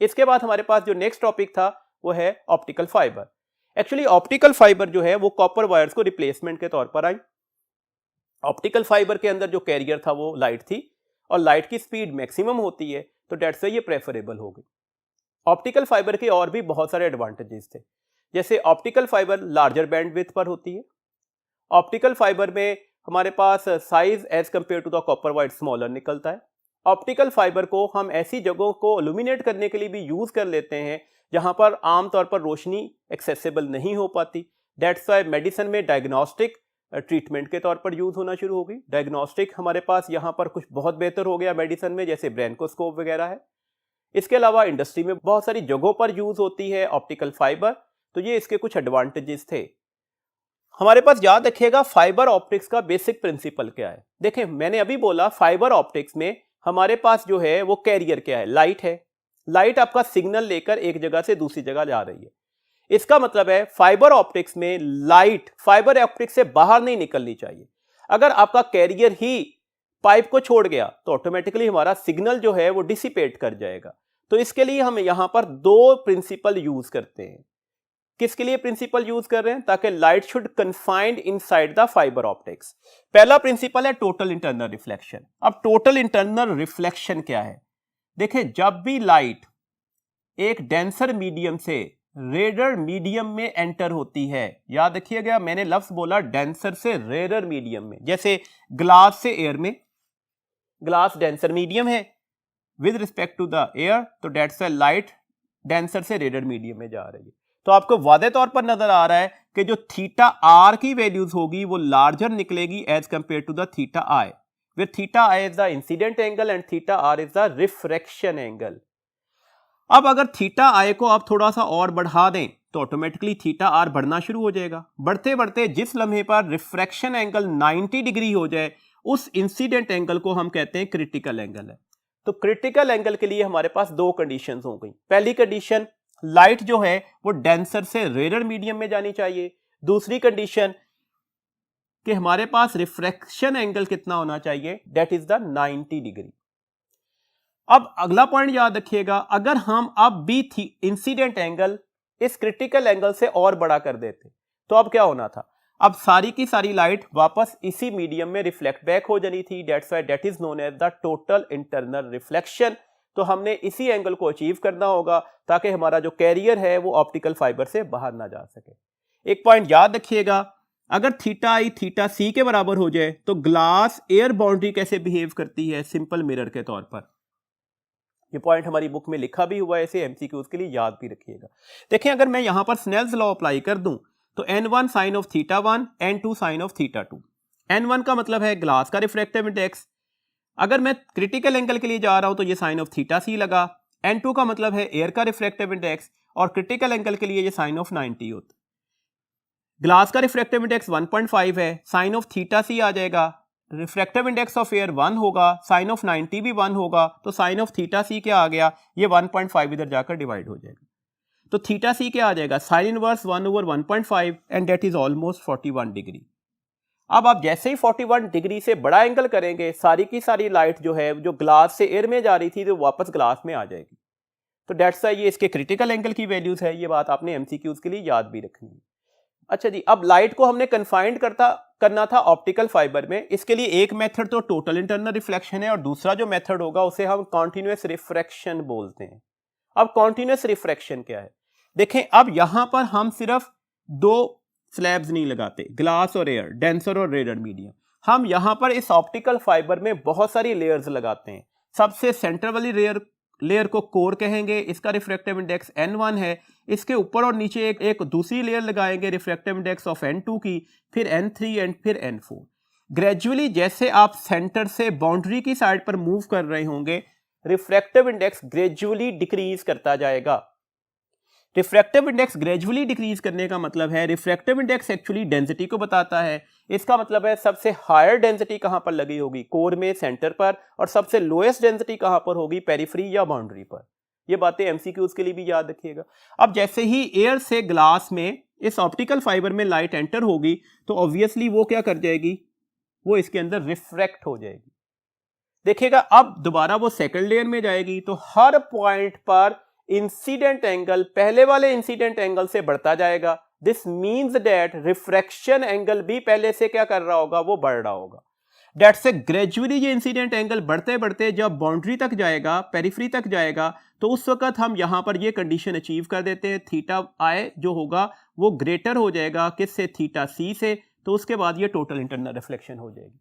इसके बाद हमारे पास जो नेक्स्ट टॉपिक था वो है optical fibre. Actually optical fibre जो है वो कॉपर वायर्स को रिप्लेसमेंट के तौर पर आई। ऑप्टिकल फाइबर के अंदर जो कैरियर था वो लाइट थी, और लाइट की स्पीड मैक्सिमम होती है, तो डेट से ये प्रेफरेबल हो गई। ऑप्टिकल फाइबर के और भी बहुत सारे एडवांटेजेस थे, जैसे ऑप्टिकल फाइबर लार्जर बैंडविड्थ पर होती है। ऑप्टिकल फाइबर में हमारे पास size as compare to the copper wire smaller निकलता है। ऑप्टिकल फाइबर को हम ऐसी जगहों को इल्यूमिनेट करने के लिए भी यूज कर लेते हैं जहां पर आमतौर पर रोशनी एक्सेसिबल नहीं हो पाती। दैट्स व्हाई मेडिसिन में डायग्नोस्टिक ट्रीटमेंट के तौर पर यूज होना शुरू हो गई। डायग्नोस्टिक हमारे पास यहाँ पर कुछ बहुत बेहतर हो गया मेडिसिन में, जैसे ब्रेनकोस्कोप वगैरह है। इसके अलावा इंडस्ट्री में बहुत सारी जगहों पर यूज होती है ऑप्टिकल फाइबर। तो ये इसके कुछ एडवांटेजेस थे। हमारे पास याद रखिएगा फाइबर ऑप्टिक्स का बेसिक प्रिंसिपल क्या है। देखें, मैंने अभी बोला फाइबर ऑप्टिक्स में हमारे पास जो है वो कैरियर क्या है? लाइट है। लाइट आपका सिग्नल लेकर एक जगह से दूसरी जगह जा रही है। इसका मतलब है फाइबर ऑप्टिक्स में लाइट फाइबर ऑप्टिक्स से बाहर नहीं निकलनी चाहिए। अगर आपका कैरियर ही पाइप को छोड़ गया तो ऑटोमेटिकली हमारा सिग्नल जो है वो डिसिपेट कर जाएगा। तो इसके लिए हम यहां पर दो प्रिंसिपल यूज करते हैं। किसके लिए प्रिंसिपल यूज कर रहे हैं? ताकि light should confined inside the fibre optics. पहला प्रिंसिपल है टोटल इंटरनल रिफ्लेक्शन। अब टोटल इंटरनल रिफ्लेक्शन क्या है? देखिए, जब भी लाइट एक डेंसर मीडियम से रेडर मीडियम में एंटर होती है, याद रखिएगा मैंने लफ्ज बोला डेंसर से रेडर मीडियम में, जैसे ग्लास से एयर में, ग्लास डेंसर मीडियम है with respect to the air, तो दैट्स व्हाई लाइट डेंसर से रेडर मीडियम में जा रही है। तो आपको वादे तौर पर नजर आ रहा है कि जो थीटा आर की वैल्यूज होगी वो लार्जर निकलेगी as compare to the theta I, where theta I is the incident angle and theta R is the refraction angle। अब अगर थीटा I को आप थोड़ा सा और बढ़ा दें तो ऑटोमेटिकली थीटा R बढ़ना शुरू हो जाएगा। बढ़ते बढ़ते जिस लम्हे पर रिफ्रैक्शन एंगल 90 डिग्री हो जाए उस इंसिडेंट एंगल को हम कहते हैं क्रिटिकल एंगल है। तो क्रिटिकल एंगल के लिए हमारे पास दो कंडीशंस हो गई। पहली कंडीशन, लाइट जो है वो डेंसर से रेयर मीडियम में जानी चाहिए। दूसरी कंडीशन कि हमारे पास रिफ्रैक्शन एंगल कितना होना चाहिए? That is the 90 degree. अब अगला पॉइंट याद रखिएगा, अगर हम अब भी इंसिडेंट एंगल इस क्रिटिकल एंगल से और बड़ा कर देते तो अब क्या होना था? अब सारी की सारी लाइट वापस इसी मीडियम में रिफ्लेक्ट बैक हो जानी थी। That's why that is known as the total internal reflection. तो हमने इसी एंगल को अचीव करना होगा ताकि हमारा जो कैरियर है वो ऑप्टिकल फाइबर से बाहर ना जा सके। एक पॉइंट याद रखिएगा, अगर थीटा आई थीटा सी के बराबर हो जाए तो ग्लास एयर बाउंड्री कैसे बिहेव करती है? सिंपल मिरर के तौर पर। ये पॉइंट हमारी बुक में लिखा भी हुआ है, इसे एमसीक्यूज के लिए याद भी रखिएगा। देखिए अगर मैं यहां पर स्नेल्स लॉ अप्लाई कर दूं तो n1 sine of theta 1, n2 sine of theta 2। n1 का मतलब है ग्लास का रिफ्रैक्टिव इंडेक्स, अगर मैं क्रिटिकल एंगल के लिए जा रहा हूं तो ये साइन ऑफ थीटा सी लगा। n2 का मतलब है एयर का रिफ्रैक्टिव इंडेक्स और क्रिटिकल एंगल के लिए ये साइन ऑफ 90 होता। ग्लास का रिफ्रैक्टिव इंडेक्स 1.5 है, साइन ऑफ थीटा सी आ जाएगा, रिफ्रैक्टिव इंडेक्स ऑफ एयर 1 होगा, साइन ऑफ 90 भी 1 होगा, तो साइन ऑफ थीटा सी क्या आ गया, ये 1.5 इधर जाकर डिवाइड हो जाएगा, तो थीटा सी क्या आ जाएगा, sine inverse 1/1.5 and that is almost 41 degree. अब आप जैसे ही 41 डिग्री से बड़ा एंगल करेंगे, सारी की सारी लाइट जो है जो ग्लास से एयर में जा रही थी तो वापस ग्लास में आ जाएगी। तो दैट्स व्हाई ये इसके क्रिटिकल एंगल की वैल्यूज है, ये बात आपने एमसीक्यूज के लिए याद भी रखनी है। अच्छा जी, अब लाइट को हमने कन्फाइंड करना था ऑप्टिकल फाइबर में। इसके लिए एक मेथड तो टोटल इंटरनल रिफ्लेक्शन है और दूसरा जो मेथड होगा उसे हम कॉन्टिन्यूअस रिफ्रैक्शन बोलते हैं। अब कॉन्टिन्यूअस रिफ्रैक्शन क्या है, देखें अब यहां पर हम सिर्फ दो स्लैब्स नहीं लगाते, ग्लास और एयर, डेंसर और रेयर मीडियम, हम यहां पर इस ऑप्टिकल फाइबर में बहुत सारी लेयर्स लगाते हैं। सबसे सेंटर वाली लेयर को कोर कहेंगे, इसका रिफ्रैक्टिव इंडेक्स n1 है, इसके ऊपर और नीचे एक दूसरी लेयर लगाएंगे रिफ्रैक्टिव इंडेक्स ऑफ n2 की, फिर n3 एंड फिर n4। ग्रेजुअली जैसे आप सेंटर से बाउंड्री की साइड पर मूव कर रहे होंगे, रिफ्रैक्टिव इंडेक्स ग्रेजुअली डिक्रीज करता जाएगा। रिफ्रैक्टिव इंडेक्स ग्रेजुअली डिक्रीज करने का मतलब है, रिफ्रैक्टिव इंडेक्स एक्चुअली डेंसिटी को बताता है, इसका मतलब है सबसे हायर डेंसिटी कहां पर लगी होगी, कोर में, सेंटर पर, और सबसे लोएस्ट डेंसिटी कहां पर होगी, पेरिफेरी या बाउंड्री पर। ये बातें एमसीक्यूज के लिए भी याद रखिएगा। अब जैसे ही एयर से ग्लास में इस ऑप्टिकल फाइबर में लाइट एंटर होगी तो ऑब्वियसली वो क्या कर जाएगी, वो इसके अंदर रिफ्रैक्ट हो जाएगी। देखिएगा अब दोबारा वो सेकंड लेयर में जाएगी तो हर पॉइंट पर इंसिडेंट एंगल पहले वाले इंसिडेंट एंगल से बढ़ता जाएगा। This means that refraction angle भी पहले से क्या कर रहा होगा, वो बढ़ रहा होगा। दैट्स ए ग्रेजुअली ये इंसिडेंट एंगल बढ़ते बढ़ते जब बाउंड्री तक जाएगा, पेरिफेरी तक जाएगा, तो उस वक्त हम यहां पर ये कंडीशन अचीव कर देते हैं, थीटा आई जो होगा वो ग्रेटर हो जाएगा किससे, थीटा सी से, तो उसके बाद ये टोटल इंटरनल रिफ्लेक्शन हो जाएगी।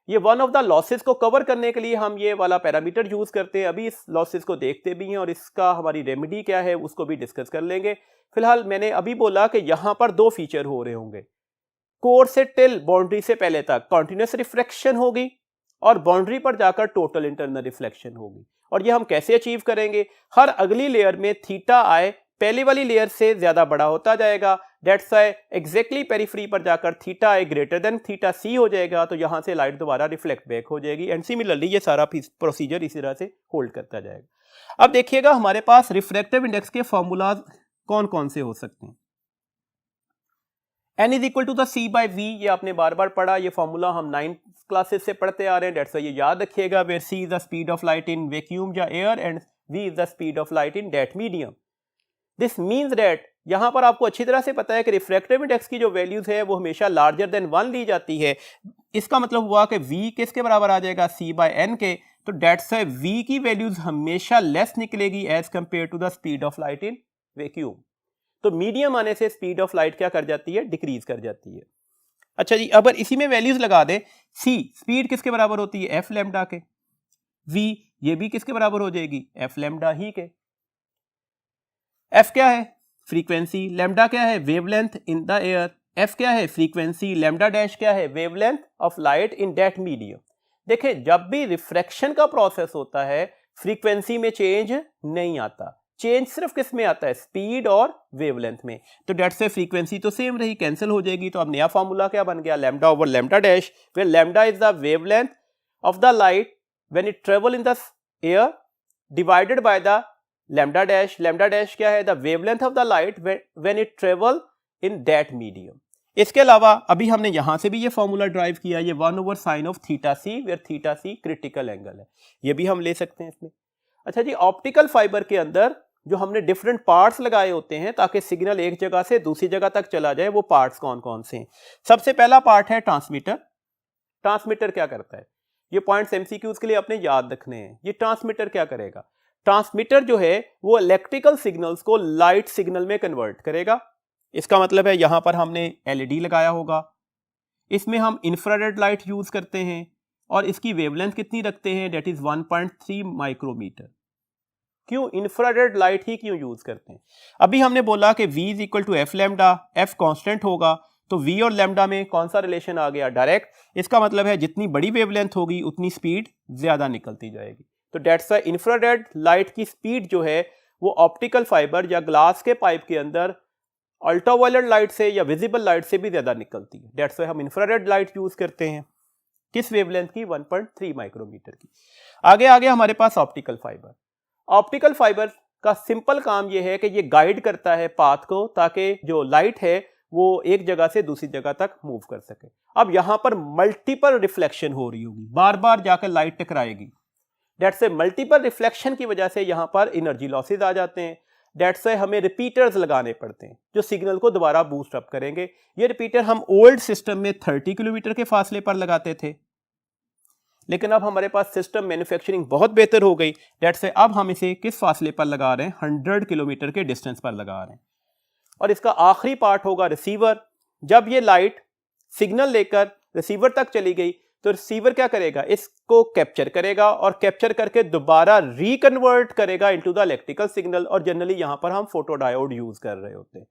ये वन ऑफ द लॉसेस को कवर करने के लिए हम ये वाला पैरामीटर यूज करते हैं। अभी इस लॉसेस को देखते भी हैं और इसका हमारी रेमेडी क्या है उसको भी डिस्कस कर लेंगे। फिलहाल मैंने अभी बोला कि यहां पर दो फीचर हो रहे होंगे, कोर से टिल बाउंड्री से पहले तक कॉन्टिन्यूअस रिफ्लेक्शन होगी और बाउंड्री पर जाकर टोटल इंटरनल रिफ्लेक्शन होगी। और ये हम कैसे अचीव करेंगे, हर अगली लेयर में थीटा आई पहली वाली लेयर से ज्यादा बड़ा होता जाएगा, दैट्स व्हाई एग्जैक्टली पेरिफेरी पर जाकर थीटा आई ग्रेटर देन थीटा सी हो जाएगा, तो यहां से लाइट दोबारा रिफ्लेक्ट बैक हो जाएगी एंड सिमिलरली ये सारा प्रोसीजर इसी तरह से होल्ड करता जाएगा। अब देखिएगा हमारे पास रिफ्रैक्टिव इंडेक्स के फॉर्मूलाज कौन कौन से हो सकते हैं। n is equal to the c by v, ये आपने बार बार पढ़ा, ये फॉर्मूला हम 9th क्लासेस से पढ़ते आ रहे हैं, दैट्स व्हाई ये याद रखिएगा, where c is the speed of light in vacuum या air and v is the speed of light in that medium. This means that यहां पर आपको अच्छी तरह से पता है कि रिफ्रैक्टिव इंडेक्स की जो वैल्यूज है वो हमेशा लार्जर देन 1 ली जाती है। इसका मतलब हुआ कि v किसके बराबर आ जाएगा, c बाय n के, तो दैट्स व्हाई v की वैल्यूज हमेशा लेस निकलेगी as compare to the speed of light in vacuum. तो मीडियम आने से स्पीड ऑफ लाइट क्या कर जाती है, डिक्रीज कर जाती है। अच्छा जी, अगर इसी में वैल्यूज लगा दे, c स्पीड किसके बराबर होती है, f लैम्डा के, v ये भी किसके बराबर हो जाएगी, f लैम्डा ही के। f क्या है, फ्रीक्वेंसी, लैम्डा क्या है, wavelength in the air, f क्या है, फ्रीक्वेंसी, लैम्डा डैश क्या है, wavelength of light in that medium. देखिए जब भी रिफ्रैक्शन का प्रोसेस होता है फ्रीक्वेंसी में चेंज नहीं आता, चेंज सिर्फ किस में आता है, स्पीड और वेवलेंथ में, तो डेट से फ्रीक्वेंसी तो सेम रही, कैंसिल हो जाएगी, तो अब नया फॉर्मूला क्या बन गया, lambda over lambda dash, where lambda is the wavelength of the light when it travel in the air divided by the lambda dash. Lambda dash क्या है, the wavelength of the light when it travel in that medium. इसके अलावा अभी हमने यहां से भी ये फॉर्मूला ड्राइव किया, ये 1 over sine of theta C, where theta C critical angle है, ये भी हम ले सकते हैं इसमें। अच्छा जी, ऑप्टिकल फाइबर के अंदर जो हमने डिफरेंट पार्ट्स लगाए होते हैं ताकि सिग्नल एक जगह से दूसरी जगह तक चला जाए, वो पार्ट्स कौन कौन से हैं। सबसे पहला पार्ट है ट्रांसमीटर। ट्रांसमीटर क्या करता है, ये पॉइंट्स एमसीक्यूज के लिए आपने याद रखने हैं। ये ट्रांसमीटर क्या करेगा, ट्रांसमीटर जो है वो इलेक्ट्रिकल सिग्नल्स को लाइट सिग्नल में कन्वर्ट करेगा। इसका मतलब है यहां पर हमने एलईडी लगाया होगा, इसमें हम इंफ्रारेड लाइट यूज करते हैं और इसकी वेवलेंथ कितनी रखते हैं, दैट इज 1.3 माइक्रोमीटर। क्यों इंफ्रारेड लाइट ही क्यों यूज करते हैं? अभी हमने बोला कि v is equal to F lambda, F constant होगा, तो v और लैम्डा में कौन सा रिलेशन आ गया? डायरेक्ट। इसका मतलब है जितनी बड़ी वेवलेंथ होगी उतनी स्पीड ज्यादा निकलती जाएगी। तो दैट्स व्हाई इंफ्रारेड लाइट की स्पीड जो है वो ऑप्टिकल फाइबर या ग्लास के पाइप के अंदर अल्ट्रावायलेट लाइट से या विजिबल लाइट से भी ज्यादा निकलती है। दैट्स व्हाई हम इंफ्रारेड लाइट यूज करते हैं। किस वेवलेंथ की? 1.3 माइक्रोमीटर की। आगे हमारे पास ऑप्टिकल फाइबर। ऑप्टिकल फाइबर का सिंपल काम यह है कि ये गाइड करता है पाथ को, ताकि जो लाइट है वो एक जगह से दूसरी जगह तक मूव कर सके। अब यहां पर मल्टीपल रिफ्लेक्शन हो रही होगी, बार बार जाकर लाइट टकराएगी। दैट्स से मल्टीपल रिफ्लेक्शन की वजह से यहां पर एनर्जी लॉसेज आ जाते हैं। दैट्स से हमें रिपीटर्स लगाने पड़ते हैं जो सिग्नल को दोबारा बूस्ट अप करेंगे। ये रिपीटर हम ओल्ड सिस्टम में 30 किलोमीटर के फासले पर लगाते थे, लेकिन अब हमारे पास सिस्टम मैन्युफैक्चरिंग बहुत बेहतर हो गई। दैट्स से अब हम इसे किस फासले पर लगा रहे हैं? 100 किलोमीटर के डिस्टेंस पर लगा रहे हैं। और इसका आखिरी पार्ट होगा रिसीवर। जब ये लाइट सिग्नल लेकर रिसीवर तक चली गई तो रिसीवर क्या करेगा? इसको कैप्चर करेगा और कैप्चर करके दोबारा रिकन्वर्ट करेगा इनटू द इलेक्ट्रिकल सिग्नल। और जनरली यहां पर हम फोटोडायोड यूज कर रहे होते हैं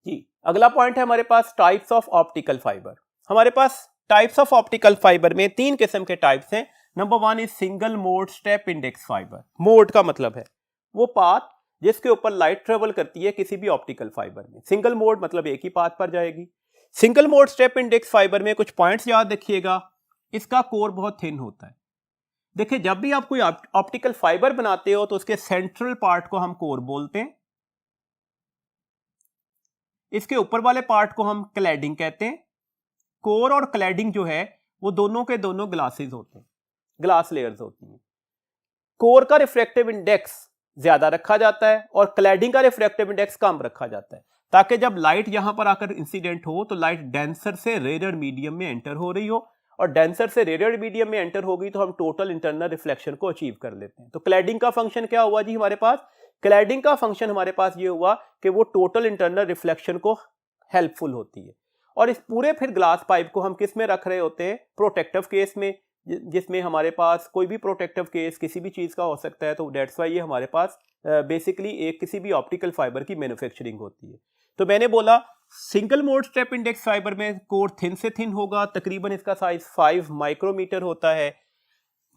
जी। अगला पॉइंट है हमारे पास टाइप्स ऑफ ऑप्टिकल फाइबर। हमारे पास टाइप्स ऑफ ऑप्टिकल फाइबर में 3 किस्म के टाइप्स हैं। Number 1 is single mode step index fibre. Mode का मतलब है वो पाथ जिसके ऊपर लाइट ट्रेवल करती है किसी भी ऑप्टिकल फाइबर में। सिंगल मोड मतलब एक ही पाथ पर जाएगी। Single mode step index fibre में कुछ पॉइंट्स याद रखिएगा। इसका कोर बहुत थिन होता है। देखिए, जब भी आप कोई ऑप्टिकल फाइबर बनाते हो तो उसके सेंट्रल पार्ट को हम कोर बोलते हैं, इसके ऊपर वाले पार्ट को हम क्लैडिंग कहते हैं। कोर और क्लैडिंग जो है वो दोनों के दोनों ग्लासेस होते हैं, ग्लास लेयर्स होती हैं। कोर का रिफ्रैक्टिव इंडेक्स ज्यादा रखा जाता है और क्लैडिंग का रिफ्रैक्टिव इंडेक्स कम रखा जाता है, ताकि जब लाइट यहां पर आकर इंसिडेंट हो तो लाइट डेंसर से रेयर मीडियम में एंटर हो रही हो, और डेंसर से रेयर मीडियम में एंटर होगी तो हम टोटल इंटरनल रिफ्लेक्शन को अचीव कर लेते हैं। तो क्लैडिंग का फंक्शन क्या हुआ जी हमारे पास? क्लैडिंग का फंक्शन हमारे पास ये हुआ कि वो टोटल इंटरनल रिफ्लेक्शन को हेल्पफुल होती है। और इस पूरे फिर ग्लास पाइप को हम किस में रख रहे होते हैं? प्रोटेक्टिव केस में, जिसमें हमारे पास कोई भी प्रोटेक्टिव केस किसी भी चीज का हो सकता है। तो दैट्स व्हाई ये हमारे पास बेसिकली एक किसी भी ऑप्टिकल फाइबर की मैन्युफैक्चरिंग होती है। तो मैंने बोला single mode step index fibre में कोर थिन से थिन होगा, तकरीबन इसका साइज 5 माइक्रोमीटर होता है।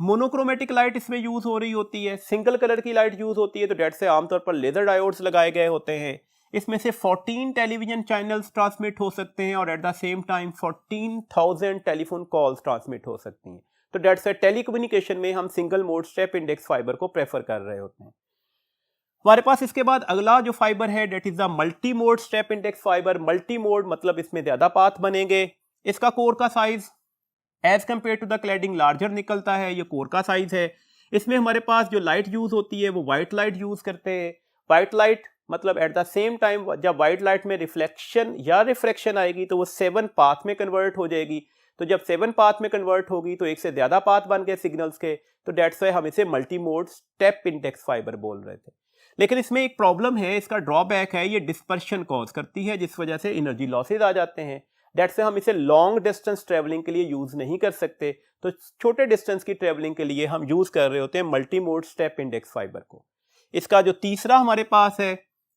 मोनोक्रोमेटिक लाइट इसमें यूज हो रही होती है, सिंगल कलर की लाइट यूज होती है। तो डेट से आमतौर पर लेजर डायोड्स लगाए गए होते हैं। इसमें से 14 टेलीविजन चैनल्स ट्रांसमिट हो सकते हैं और eight the same time 14,000 telephone calls transmit हो सकती हैं। तो डेट से टेलीकम्युनिकेशन में हम single mode step index fibre को प्रेफर कर रहे होते हैं। हमारे पास इसके बाद अगला जो फाइबर है that is the multi mode step index fibre. Multi mode मतलब इसमें ज्यादा पाथ बनेंगे। इसका कोर का size as compare to the cladding larger निकलता है। ये कोर का साइज है। इसमें हमारे पास जो लाइट यूज होती है वो व्हाइट लाइट यूज करते हैं। व्हाइट लाइट मतलब एट द सेम टाइम जब व्हाइट लाइट में रिफ्लेक्शन या रिफ्रैक्शन आएगी तो वो 7 पाथ में कन्वर्ट हो जाएगी। तो जब 7 पाथ में कन्वर्ट होगी तो एक से ज्यादा पाथ बन गए सिग्नल्स के। तो डेट्स व्हाई हम इसे multi mode step index fibre बोल रहे थे। लेकिन इसमें एक प्रॉब्लम है, इसका ड्रॉबैक है, ये डिस्पर्शन कॉज करती है जिस वजह से एनर्जी लॉसेज आ जाते हैं। डेट से हम इसे लॉन्ग डिस्टेंस ट्रेवलिंग के लिए यूज नहीं कर सकते। तो छोटे डिस्टेंस की ट्रेवलिंग के लिए हम यूज कर रहे होते हैं multi mode step index fibre को। इसका जो तीसरा हमारे पास है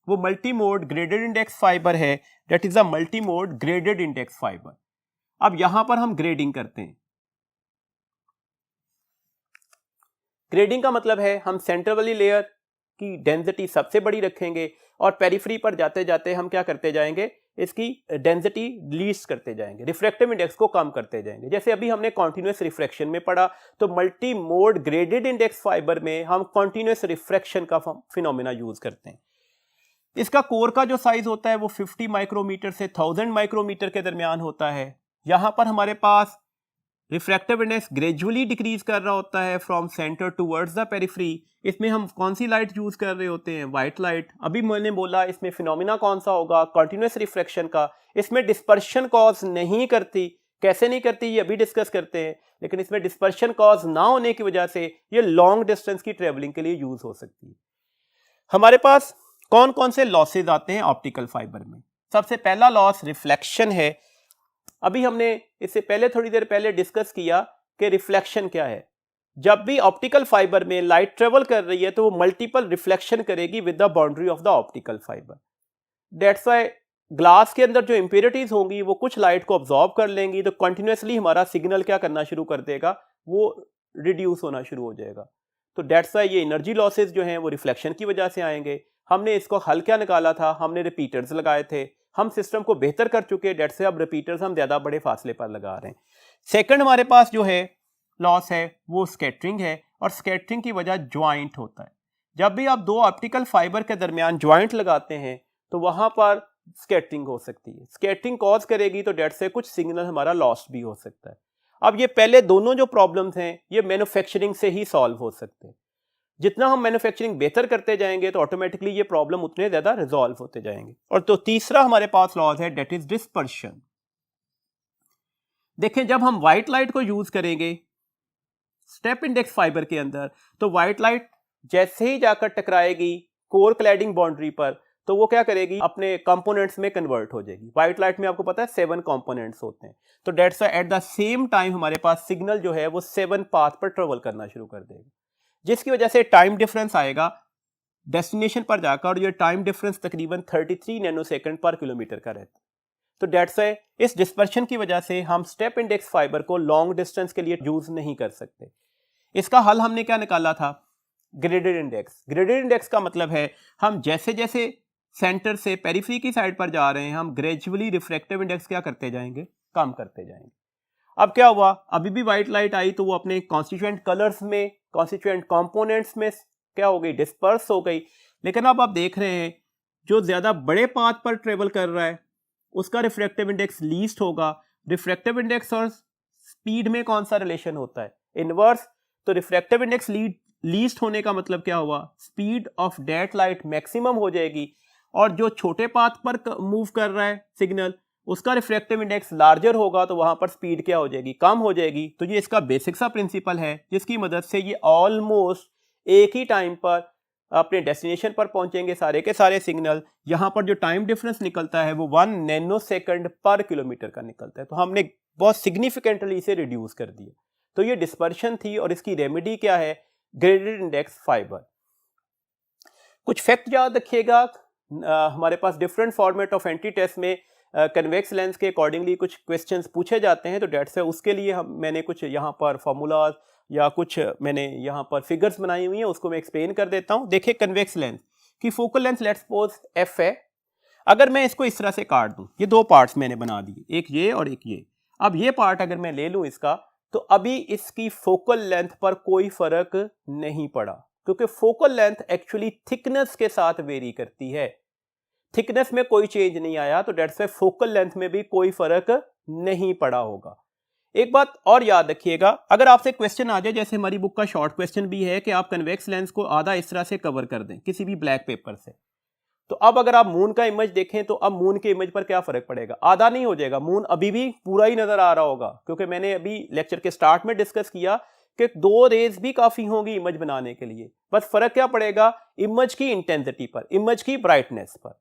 वो multi mode graded index fibre है। That is a multi mode graded index fibre. अब यहां पर हम ग्रेडिंग करते हैं। ग्रेडिंग का मतलब है हम सेंटर वाली लेयर की डेंसिटी सबसे बड़ी रखेंगे और पेरिफेरी पर जाते जाते हम क्या करते जाएंगे, इसकी डेंसिटी लीस्ट करते जाएंगे, रिफ्रैक्टिव इंडेक्स को कम करते जाएंगे। जैसे अभी हमने कॉन्टिन्यूस रिफ्रैक्शन में पढ़ा, तो multi mode graded index fibre में हम कॉन्टिन्यूस रिफ्रैक्शन का फिनोमेना यूज करते हैं। इसका कोर का जो साइज होता है वो 50 माइक्रोमीटर से 1000 माइक्रोमीटर के दरमियान होता है। यहां पर हमारे पास रिफ्रैक्टिव इंडेक्स ग्रेजुअली डिक्रीज कर रहा होता है from centre towards the periphery. इसमें हम कौन सी लाइट यूज कर रहे होते हैं? White light. अभी मैंने बोला इसमें फिनोमिना कौन सा होगा? कॉन्टिन्यूस रिफ्रैक्शन का। इसमें डिस्पर्शन कॉज नहीं करती। कैसे नहीं करती ये अभी डिस्कस करते हैं। लेकिन इसमें डिस्पर्शन कॉज ना होने की वजह से ये लॉन्ग डिस्टेंस की ट्रेवलिंग के लिए यूज हो सकती है। हमारे पास कौन कौन से लॉसेज आते हैं ऑप्टिकल फाइबर में? सबसे पहला लॉस रिफ्लेक्शन है। अभी हमने इससे पहले थोड़ी देर पहले डिस्कस किया कि रिफ्लेक्शन क्या है। जब भी ऑप्टिकल फाइबर में लाइट ट्रेवल कर रही है तो वो मल्टीपल रिफ्लेक्शन करेगी with the boundary of the optical fibre. That's why glass के अंदर जो इंप्योरिटीज होंगी वो कुछ लाइट को ऑब्जॉर्ब कर लेंगी, तो कंटिन्यूसली हमारा सिग्नल क्या करना शुरू कर देगा, वो रिड्यूस होना शुरू हो जाएगा। तो दैट्स वाई ये एनर्जी लॉसेस जो हैं वो रिफ्लेक्शन की वजह से आएंगे। हमने इसको हल क्या निकाला था, हमने रिपीटर्स लगाए थे, हम सिस्टम को बेहतर कर चुके, डेट से अब रिपीटर्स हम ज़्यादा बड़े फासले पर लगा रहे हैं। सेकंड हमारे पास जो है लॉस है वो स्कैटरिंग है, और स्कैटरिंग की वजह ज्वाइंट होता है। जब भी आप दो ऑप्टिकल फाइबर के दरमियान ज्वाइंट लगाते हैं तो वहां पर स्कैटरिंग हो सकती है। स्कैटरिंग कॉज करेगी तो डेट से कुछ सिग्नल हमारा लॉस्ट भी हो सकता है। अब ये पहले दोनों जो प्रॉब्लम्स हैं ये मैन्युफैक्चरिंग से ही सॉल्व हो सकते हैं। जितना हम मैन्युफैक्चरिंग बेहतर करते जाएंगे तो ऑटोमेटिकली ये प्रॉब्लम उतने ज्यादा रिजॉल्व होते जाएंगे। और तो तीसरा हमारे पास लॉज है डेट इज डिस्पर्शन। देखें, जब हम व्हाइट लाइट को यूज करेंगे स्टेप इंडेक्स फाइबर के अंदर तो व्हाइट लाइट जैसे ही जाकर टकराएगी कोर क्लैडिंग बाउंड्री पर तो वो क्या करेगी, अपने कंपोनेंट्स में कन्वर्ट हो जाएगी। व्हाइट लाइट में आपको पता है 7 कंपोनेंट्स होते हैं, तो that's at the same time हमारे पास सिग्नल जो है वो 7 पाथ पर ट्रेवल करना शुरू कर देगा, जिसकी वजह से टाइम डिफरेंस आएगा डेस्टिनेशन पर जाकर, और ये टाइम डिफरेंस तकरीबन 33 नैनोसेकंड पर किलोमीटर का रहता है। तो डेट्स इस डिस्पर्शन की वजह से हम स्टेप इंडेक्स फाइबर को लॉन्ग डिस्टेंस के लिए यूज नहीं कर सकते। इसका हल हमने क्या निकाला था, ग्रेडेड इंडेक्स। ग्रेडेड इंडेक्स का मतलब है हम जैसे जैसे सेंटर से पेरिफेरी की साइड पर जा रहे हैं हम ग्रेजुअली रिफ्रैक्टिव इंडेक्स क्या करते जाएंगे, कम करते जाएंगे। अब क्या हुआ, अभी भी व्हाइट लाइट आई तो वो अपने कॉन्स्टिट्यूएंट कलर्स में, कॉन्स्टिट्यूएंट कंपोनेंट्स में क्या हो गई, डिस्पर्स हो गई। लेकिन अब आप देख रहे हैं जो ज्यादा बड़े पाथ पर ट्रेवल कर रहा है उसका रिफ्रैक्टिव इंडेक्स लीस्ट होगा। रिफ्रैक्टिव इंडेक्स और स्पीड में कौन सा रिलेशन होता है, इनवर्स। तो रिफ्रैक्टिव इंडेक्स लीस्ट होने का मतलब क्या हुआ, speed of that light maximum हो जाएगी, और जो छोटे पाथ पर मूव कर रहा है सिग्नल उसका रिफ्रैक्टिव इंडेक्स लार्जर होगा तो वहां पर स्पीड क्या हो जाएगी, कम हो जाएगी। तो ये इसका बेसिक सा प्रिंसिपल है जिसकी मदद से ये ऑलमोस्ट एक ही टाइम पर अपने डेस्टिनेशन पर पहुंचेंगे सारे के सारे सिग्नल। यहाँ पर जो टाइम डिफरेंस निकलता है वो 1 नैनोसेकंड पर किलोमीटर का निकलता है, तो हमने बहुत सिग्निफिकेंटली इसे रिड्यूस कर दिया। तो ये डिस्पर्शन थी, और इसकी रेमेडी क्या है, ग्रेडेड इंडेक्स फाइबर। कुछ फैक्ट याद रखिएगा, हमारे पास different format of anti test में कन्वेक्स लेंस के अकॉर्डिंगली कुछ क्वेश्चंस पूछे जाते हैं, तो डेट से उसके लिए मैंने कुछ यहाँ पर फॉर्मूलाज या कुछ मैंने यहाँ पर फिगर्स बनाई हुई हैं, उसको मैं एक्सप्लेन कर देता हूँ। देखिए, कन्वेक्स लेंस की focal length let's suppose F है। अगर मैं इसको इस तरह से काट दूं, ये दो पार्ट्स मैंने बना दिए, एक ये और एक ये। अब ये पार्ट अगर मैं ले लूं इसका, तो अभी इसकी फोकल लेंथ पर कोई फर्क नहीं पड़ा, क्योंकि फोकल लेंथ एक्चुअली थिकनेस के साथ वेरी करती है। थिकनेस में कोई चेंज नहीं आया, तो डेट्स वाई फोकल लेंथ में भी कोई फर्क नहीं पड़ा होगा। एक बात और याद रखिएगा, अगर आपसे क्वेश्चन आ जाए, जैसे हमारी बुक का शॉर्ट क्वेश्चन भी है कि आप कन्वेक्स लेंस को आधा इस तरह से कवर कर दें किसी भी ब्लैक पेपर से, तो अब अगर आप मून का इमेज देखें तो अब मून के इमेज पर क्या फर्क पड़ेगा, आधा नहीं हो जाएगा, मून अभी भी पूरा ही नजर आ रहा होगा, क्योंकि मैंने अभी लेक्चर के स्टार्ट में डिस्कस किया कि 2 रेज भी काफी होंगी इमेज बनाने के लिए। बस फर्क क्या पड़ेगा, इमेज की इंटेंसिटी पर, इमेज की ब्राइटनेस पर।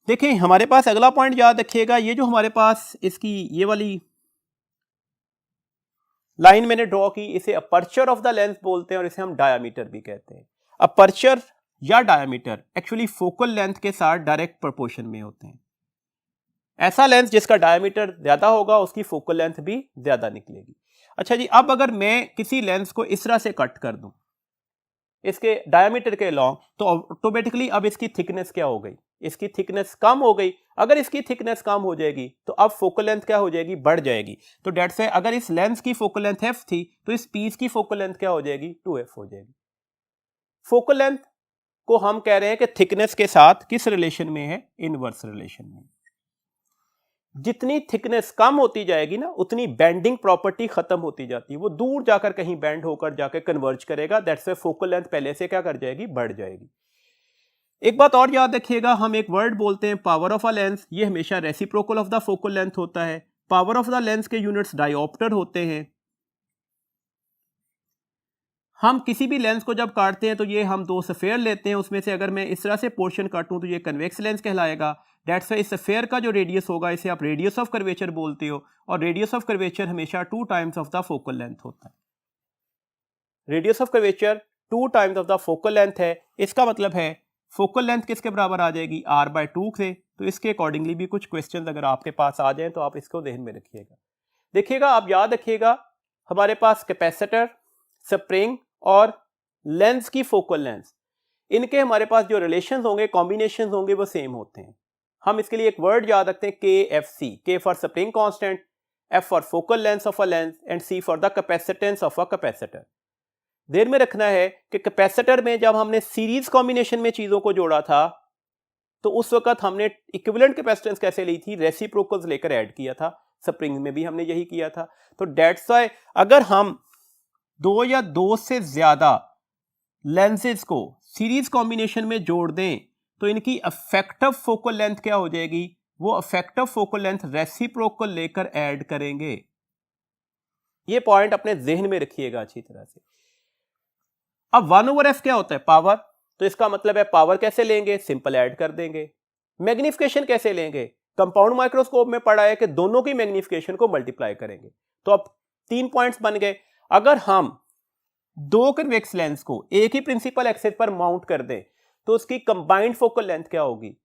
देखें, हमारे पास अगला पॉइंट याद रखिएगा, ये जो हमारे पास इसकी ये वाली लाइन मैंने ड्रॉ की, इसे अपर्चर ऑफ द लेंस बोलते हैं और इसे हम डायामीटर भी कहते हैं। अपर्चर या डायामीटर एक्चुअली फोकल लेंथ के साथ डायरेक्ट प्रोपोर्शन में होते हैं। ऐसा लेंस जिसका डायामीटर ज्यादा होगा उसकी फोकल लेंथ भी ज्यादा निकलेगी। अच्छा जी, अब अगर मैं किसी लेंस को इस तरह से कट कर दूं इसके डायामीटर के लॉन्ग, तो ऑटोमेटिकली अब इसकी थिकनेस क्या हो गई, इसकी थिकनेस कम हो गई। अगर इसकी थिकनेस कम हो जाएगी तो अब फोकल लेंथ क्या हो जाएगी, बढ़ जाएगी। तो डेट्स है, अगर इस लेंस की फोकल लेंथ f थी तो इस पीस की फोकल लेंथ क्या हो जाएगी, 2f हो जाएगी। फोकल लेंथ को हम कह रहे हैं कि थिकनेस के साथ किस रिलेशन में है, इनवर्स रिलेशन में। जितनी थिकनेस कम होती जाएगी ना, उतनी बेंडिंग प्रॉपर्टी खत्म होती जाती है, वो दूर जाकर कहीं बेंड होकर जाकर कन्वर्ज करेगा। दैट्स व्हाई फोकल लेंथ पहले से क्या कर जाएगी, बढ़ जाएगी। एक बात और याद रखिएगा, हम एक वर्ड बोलते हैं पावर ऑफ अ लेंस, ये हमेशा reciprocal of the focal length होता है। पावर ऑफ द लेंस के यूनिट्स डायोप्टर होते हैं। हम किसी भी लेंस को जब काटते हैं तो ये हम 2 सफेयर लेते हैं, उसमें से अगर मैं इस तरह से पोर्शन काटूं तो ये कन्वेक्स लेंस कहलाएगा। दैट्स व्हाई इस सफेयर का जो रेडियस होगा इसे आप रेडियस ऑफ कर्वेचर बोलते हो, और रेडियस ऑफ कर्वेचर हमेशा 2 times of the focal length होता है। Radius of curvature 2 times of the focal length है, इसका मतलब है फोकल लेंथ किसके बराबर आ जाएगी r/2 से। तो इसके अकॉर्डिंगली भी कुछ क्वेश्चंस अगर आपके पास आ जाएं तो आप इसको ध्यान में रखिएगा। देखिएगा, आप याद रखिएगा, हमारे पास कैपेसिटर, स्प्रिंग और लेंस की फोकल लेंथ, इनके हमारे पास जो रिलेशंस होंगे, कॉम्बिनेशन होंगे, वो सेम होते हैं। हम इसके लिए एक वर्ड याद रखते हैं KFC, K for spring constant, F for focal length of a lens and C for the capacitance of a capacitor. ध्यान में रखना है कि कैपेसिटर में जब हमने सीरीज कॉम्बिनेशन में चीजों को जोड़ा था तो उस वक्त हमने इक्विवेलेंट कैपेसिटेंस कैसे ली थी, रेसिप्रोकल्स लेकर ऐड किया था। स्प्रिंग में भी हमने यही किया था। तो दैट्स व्हाई अगर हम 2 या 2 से ज्यादा लेंसेज को सीरीज कॉम्बिनेशन में जोड़ दें तो इनकी इफेक्टिव फोकल लेंथ क्या हो जाएगी, वो इफेक्टिव फोकल लेंथ रेसिप्रोकल लेकर ऐड करेंगे। ये पॉइंट अपने जहन में रखिएगा अच्छी तरह से। अब 1/f क्या होता है, पावर। तो इसका मतलब है पावर कैसे लेंगे, सिंपल ऐड कर देंगे। मैग्निफिकेशन कैसे लेंगे, कंपाउंड माइक्रोस्कोप में पढ़ा है कि दोनों की मैग्निफिकेशन को मल्टीप्लाई करेंगे। तो अब 3 पॉइंट्स बन गए। अगर हम 2 कन्वेक्स लेंस को एक ही प्रिंसिपल एक्सिस पर माउंट कर दें तो उसकी कंबाइंड फोकल लेंथ क्या होगी,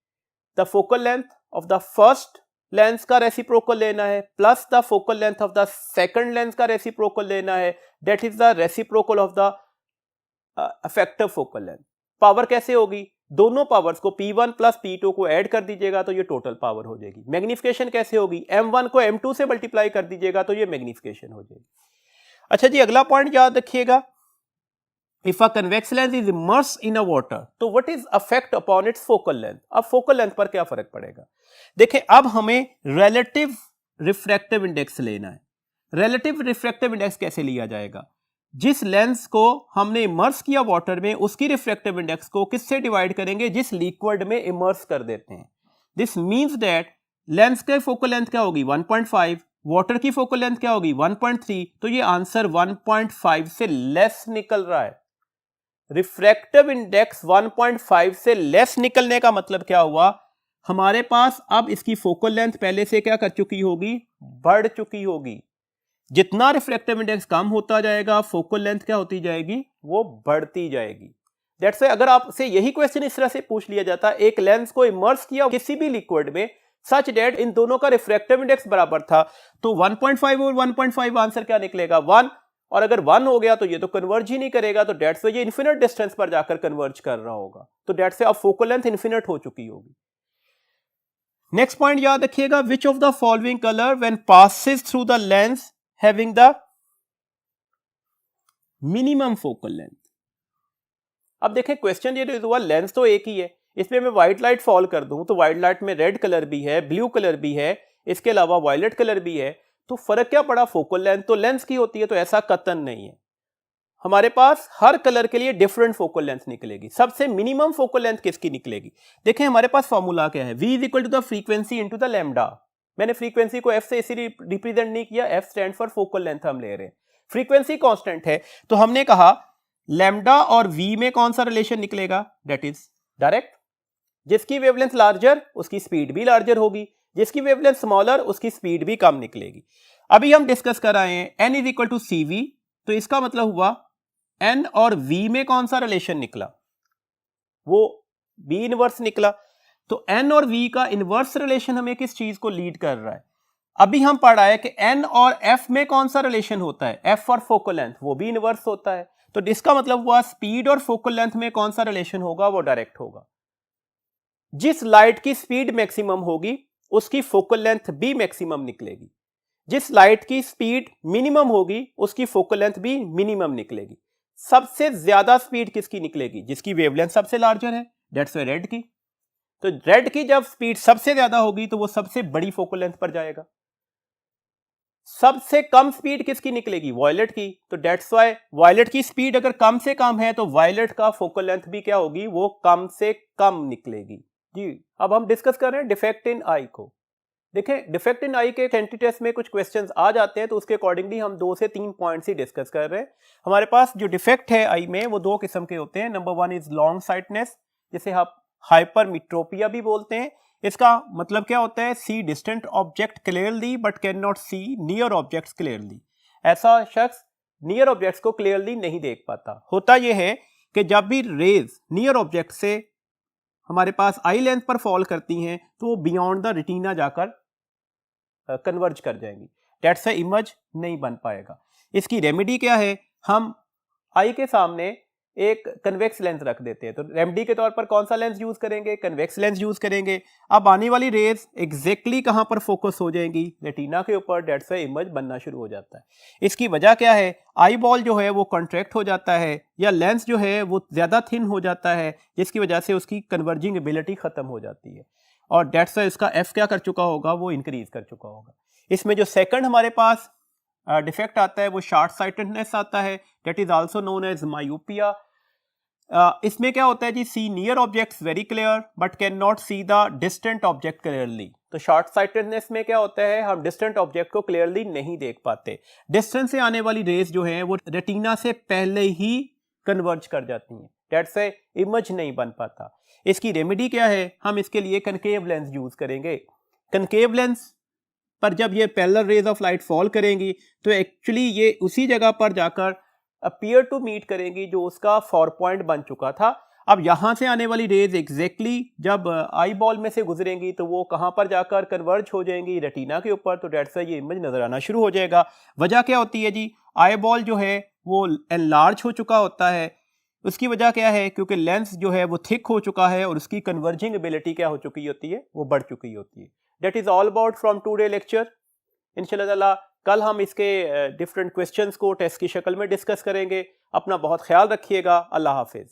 the focal length of the first lens का रेसिप्रोकल लेना है plus the focal length of the second lens का रेसिप्रोकल लेना है, that is the reciprocal of the effective focal length. Power कैसे होगी, दोनों पावर्स को P1 प्लस P2 को ऐड कर दीजिएगा तो ये टोटल पावर हो जाएगी। मैग्निफिकेशन कैसे होगी, M1 को M2 से मल्टीप्लाई कर दीजिएगा तो ये मैग्निफिकेशन हो जाएगी। अच्छा जी, अगला पॉइंट याद रखिएगा, if a convex lens is immersed in a water तो what is effect upon its focal length. अब फोकल लेंथ पर क्या फर्क पड़ेगा, देखिए अब हमें रिलेटिव रिफ्रैक्टिव इंडेक्स लेना है। रिलेटिव रिफ्रैक्टिव इंडेक्स कैसे लिया जाएगा, जिस लेंस को हमने इमर्स किया वाटर में उसकी रिफ्रैक्टिव इंडेक्स को किससे डिवाइड करेंगे, जिस लिक्विड में इमर्स कर देते हैं। दिस मींस दैट लेंस के फोकल लेंथ क्या होगी 1.5, वाटर की फोकल लेंथ क्या होगी 1.3, तो ये आंसर 1.5 से लेस निकल रहा है। रिफ्रैक्टिव इंडेक्स 1.5 से लेस निकलने का मतलब क्या हुआ, हमारे पास अब इसकी फोकल लेंथ पहले से क्या कर चुकी होगी, बढ़ चुकी होगी। जितना रिफ्रैक्टिव इंडेक्स कम होता जाएगा फोकल लेंथ क्या होती जाएगी, वो बढ़ती जाएगी। दैट्स व्हाई अगर आपसे यही क्वेश्चन इस तरह से पूछ लिया जाता, एक लेंस को इमर्स किया किसी भी लिक्विड में सच दैट इन दोनों का रिफ्रैक्टिव इंडेक्स बराबर था, तो 1.5 और 1.5 आंसर क्या निकलेगा 1, और अगर 1 हो गया तो ये तो कन्वर्ज ही नहीं करेगा, तो दैट्स व्हाई ये इन्फिनिट डिस्टेंस पर जाकर कन्वर्ज कर रहा होगा। तो दैट्स व्हाई अब फोकल लेंथ इन्फिनिट हो चुकी होगी। नेक्स्ट पॉइंट याद रखिएगा, which of the following colour when passes through the lens having the minimum focal length. अब देखें क्वेश्चन ये हुआ, लेंस तो एक ही है, इसमें मैं व्हाइट लाइट फॉल कर दूं तो व्हाइट लाइट में रेड कलर भी है, ब्लू कलर भी है, इसके अलावा वायलेट कलर भी है, तो फर्क क्या पड़ा, फोकल लेंथ तो लेंस की होती है। तो ऐसा कतन नहीं है, हमारे पास हर कलर के लिए डिफरेंट फोकल लेंथ निकलेगी। सबसे मिनिमम फोकल लेंथ किसकी निकलेगी, देखें हमारे पास फॉर्मूला क्या है, V is equal to the frequency into the lambda. मैंने फ्रीक्वेंसी को F से इसीलिए रिप्रेजेंट नहीं किया, F stand for focal length हम ले रहे हैं, फ्रीक्वेंसी कांस्टेंट है। तो हमने कहा लैम्डा और V में कौन सा रिलेशन निकलेगा, दैट इज डायरेक्ट। जिसकी वेवलेंथ लार्जर उसकी स्पीड भी लार्जर होगी, जिसकी वेवलेंथ स्मॉलर उसकी स्पीड भी कम निकलेगी। अभी हम डिस्कस कर रहे हैं N is equal to CV, तो इसका मतलब हुआ N और V में कौन सा रिलेशन निकला, वो B इनवर्स निकला। तो N और V का इनवर्स रिलेशन हमें किस चीज को लीड कर रहा है, अभी हम पढ़ा है कि N और F में कौन सा रिलेशन होता है, F फॉर फोकल लेंथ, वो भी इनवर्स होता है। तो इसका मतलब हुआ स्पीड और फोकल लेंथ में कौन सा रिलेशन होगा, वो डायरेक्ट होगा। जिस लाइट की स्पीड मैक्सिमम होगी उसकी फोकल लेंथ भी मैक्सिमम निकलेगी, जिस लाइट की स्पीड मिनिमम होगी उसकी फोकल लेंथ भी मिनिमम निकलेगी। सबसे ज्यादा स्पीड किसकी निकलेगी, जिसकी वेवलेंथ सबसे लार्जर है, दैट्स व्हाई रेड की। तो रेड की जब स्पीड सबसे ज्यादा होगी तो वो सबसे बड़ी फोकल लेंथ पर जाएगा। सबसे कम स्पीड किसकी निकलेगी, वायलेट की। तो दैट्स व्हाई वायलेट की स्पीड अगर कम से कम है तो वायलेट का फोकल लेंथ भी क्या होगी, वो कम से कम निकलेगी जी। अब हम डिस्कस कर रहे हैं डिफेक्ट इन आई को। देखें डिफेक्ट इन आई के एंटिटी टेस्ट में कुछ क्वेश्चंस आ जाते हैं, तो उसके अकॉर्डिंगली हम 2 से 3 पॉइंट्स ही डिस्कस कर रहे हैं। हमारे पास जो डिफेक्ट है आई में वो 2 किस्म के होते हैं। नंबर 1 इज लॉन्ग साइटनेस, जिसे आप हाइपरमेट्रोपिया भी बोलते हैं। इसका मतलब क्या होता है, see distant object clearly but can not see near objects clearly. ऐसा शख्स नियर ऑब्जेक्ट्स को क्लियरली नहीं देख पाता। होता यह है कि जब भी रेज नियर ऑब्जेक्ट से हमारे पास आई लेंथ पर फॉल करती हैं तो वो बियॉन्ड द रेटिना जाकर कन्वर्ज कर जाएंगी, डेट्स से इमेज नहीं बन पाएगा। इसकी रेमेडी क्या है, हम आई के सामने एक कन्वेक्स लेंस रख देते हैं। तो रेमेडी के तौर पर कौन सा लेंस यूज करेंगे, कन्वेक्स लेंस यूज करेंगे। अब आने वाली रेज एग्जैक्टली कहां पर फोकस हो जाएंगी, रेटिना के ऊपर, डेट से इमेज बनना शुरू हो जाता है। इसकी वजह क्या है, आई बॉल जो है वो कॉन्ट्रैक्ट हो जाता है या लेंस जो है वो ज्यादा थिन हो जाता है, जिसकी वजह से उसकी कन्वर्जिंग एबिलिटी खत्म हो जाती है और डेट से इसका एफ क्या कर चुका होगा, वो इंक्रीज कर चुका होगा। इसमें जो सेकंड हमारे पास डिफेक्ट आता है वो शॉर्ट साइटेडनेस आता है, that is also known as myopia. इसमें क्या होता है जी, see near objects very clear but can not see the distant object clearly. तो शॉर्ट साइटेडनेस में क्या होता है, हम डिस्टेंट ऑब्जेक्ट को क्लियरली नहीं देख पाते। डिस्टेंस से आने वाली रेज जो है वो रेटिना से पहले ही कन्वर्ज कर जाती हैं, डेट से इमेज नहीं बन पाता। इसकी रेमेडी क्या है, हम इसके लिए कनकेव लेंस यूज करेंगे। कनकेव लेंस पर जब ये parallel raise of light fall करेंगी तो एक्चुअली ये उसी जगह पर जाकर अपीयर टू मीट करेंगी जो उसका 4 पॉइंट बन चुका था। अब यहां से आने वाली रेज एग्जैक्टली जब आई बॉल में से गुजरेंगी तो वो कहां पर जाकर कन्वर्ज हो जाएंगी, रेटिना के ऊपर, तो डेट से ये इमेज नजर आना शुरू हो जाएगा। वजह क्या होती है जी, आई बॉल जो है वो एनलार्ज हो चुका होता है। उसकी वजह क्या है, क्योंकि लेंस जो है वो थिक हो चुका है और उसकी कन्वर्जिंग एबिलिटी क्या हो चुकी होती है, वो बढ़ चुकी होती है। That is all about from today lecture. इंशाल्लाह कल हम इसके डिफरेंट क्वेश्चंस को टेस्ट की शक्ल में डिस्कस करेंगे। अपना बहुत ख्याल रखिएगा। अल्लाह हाफिज।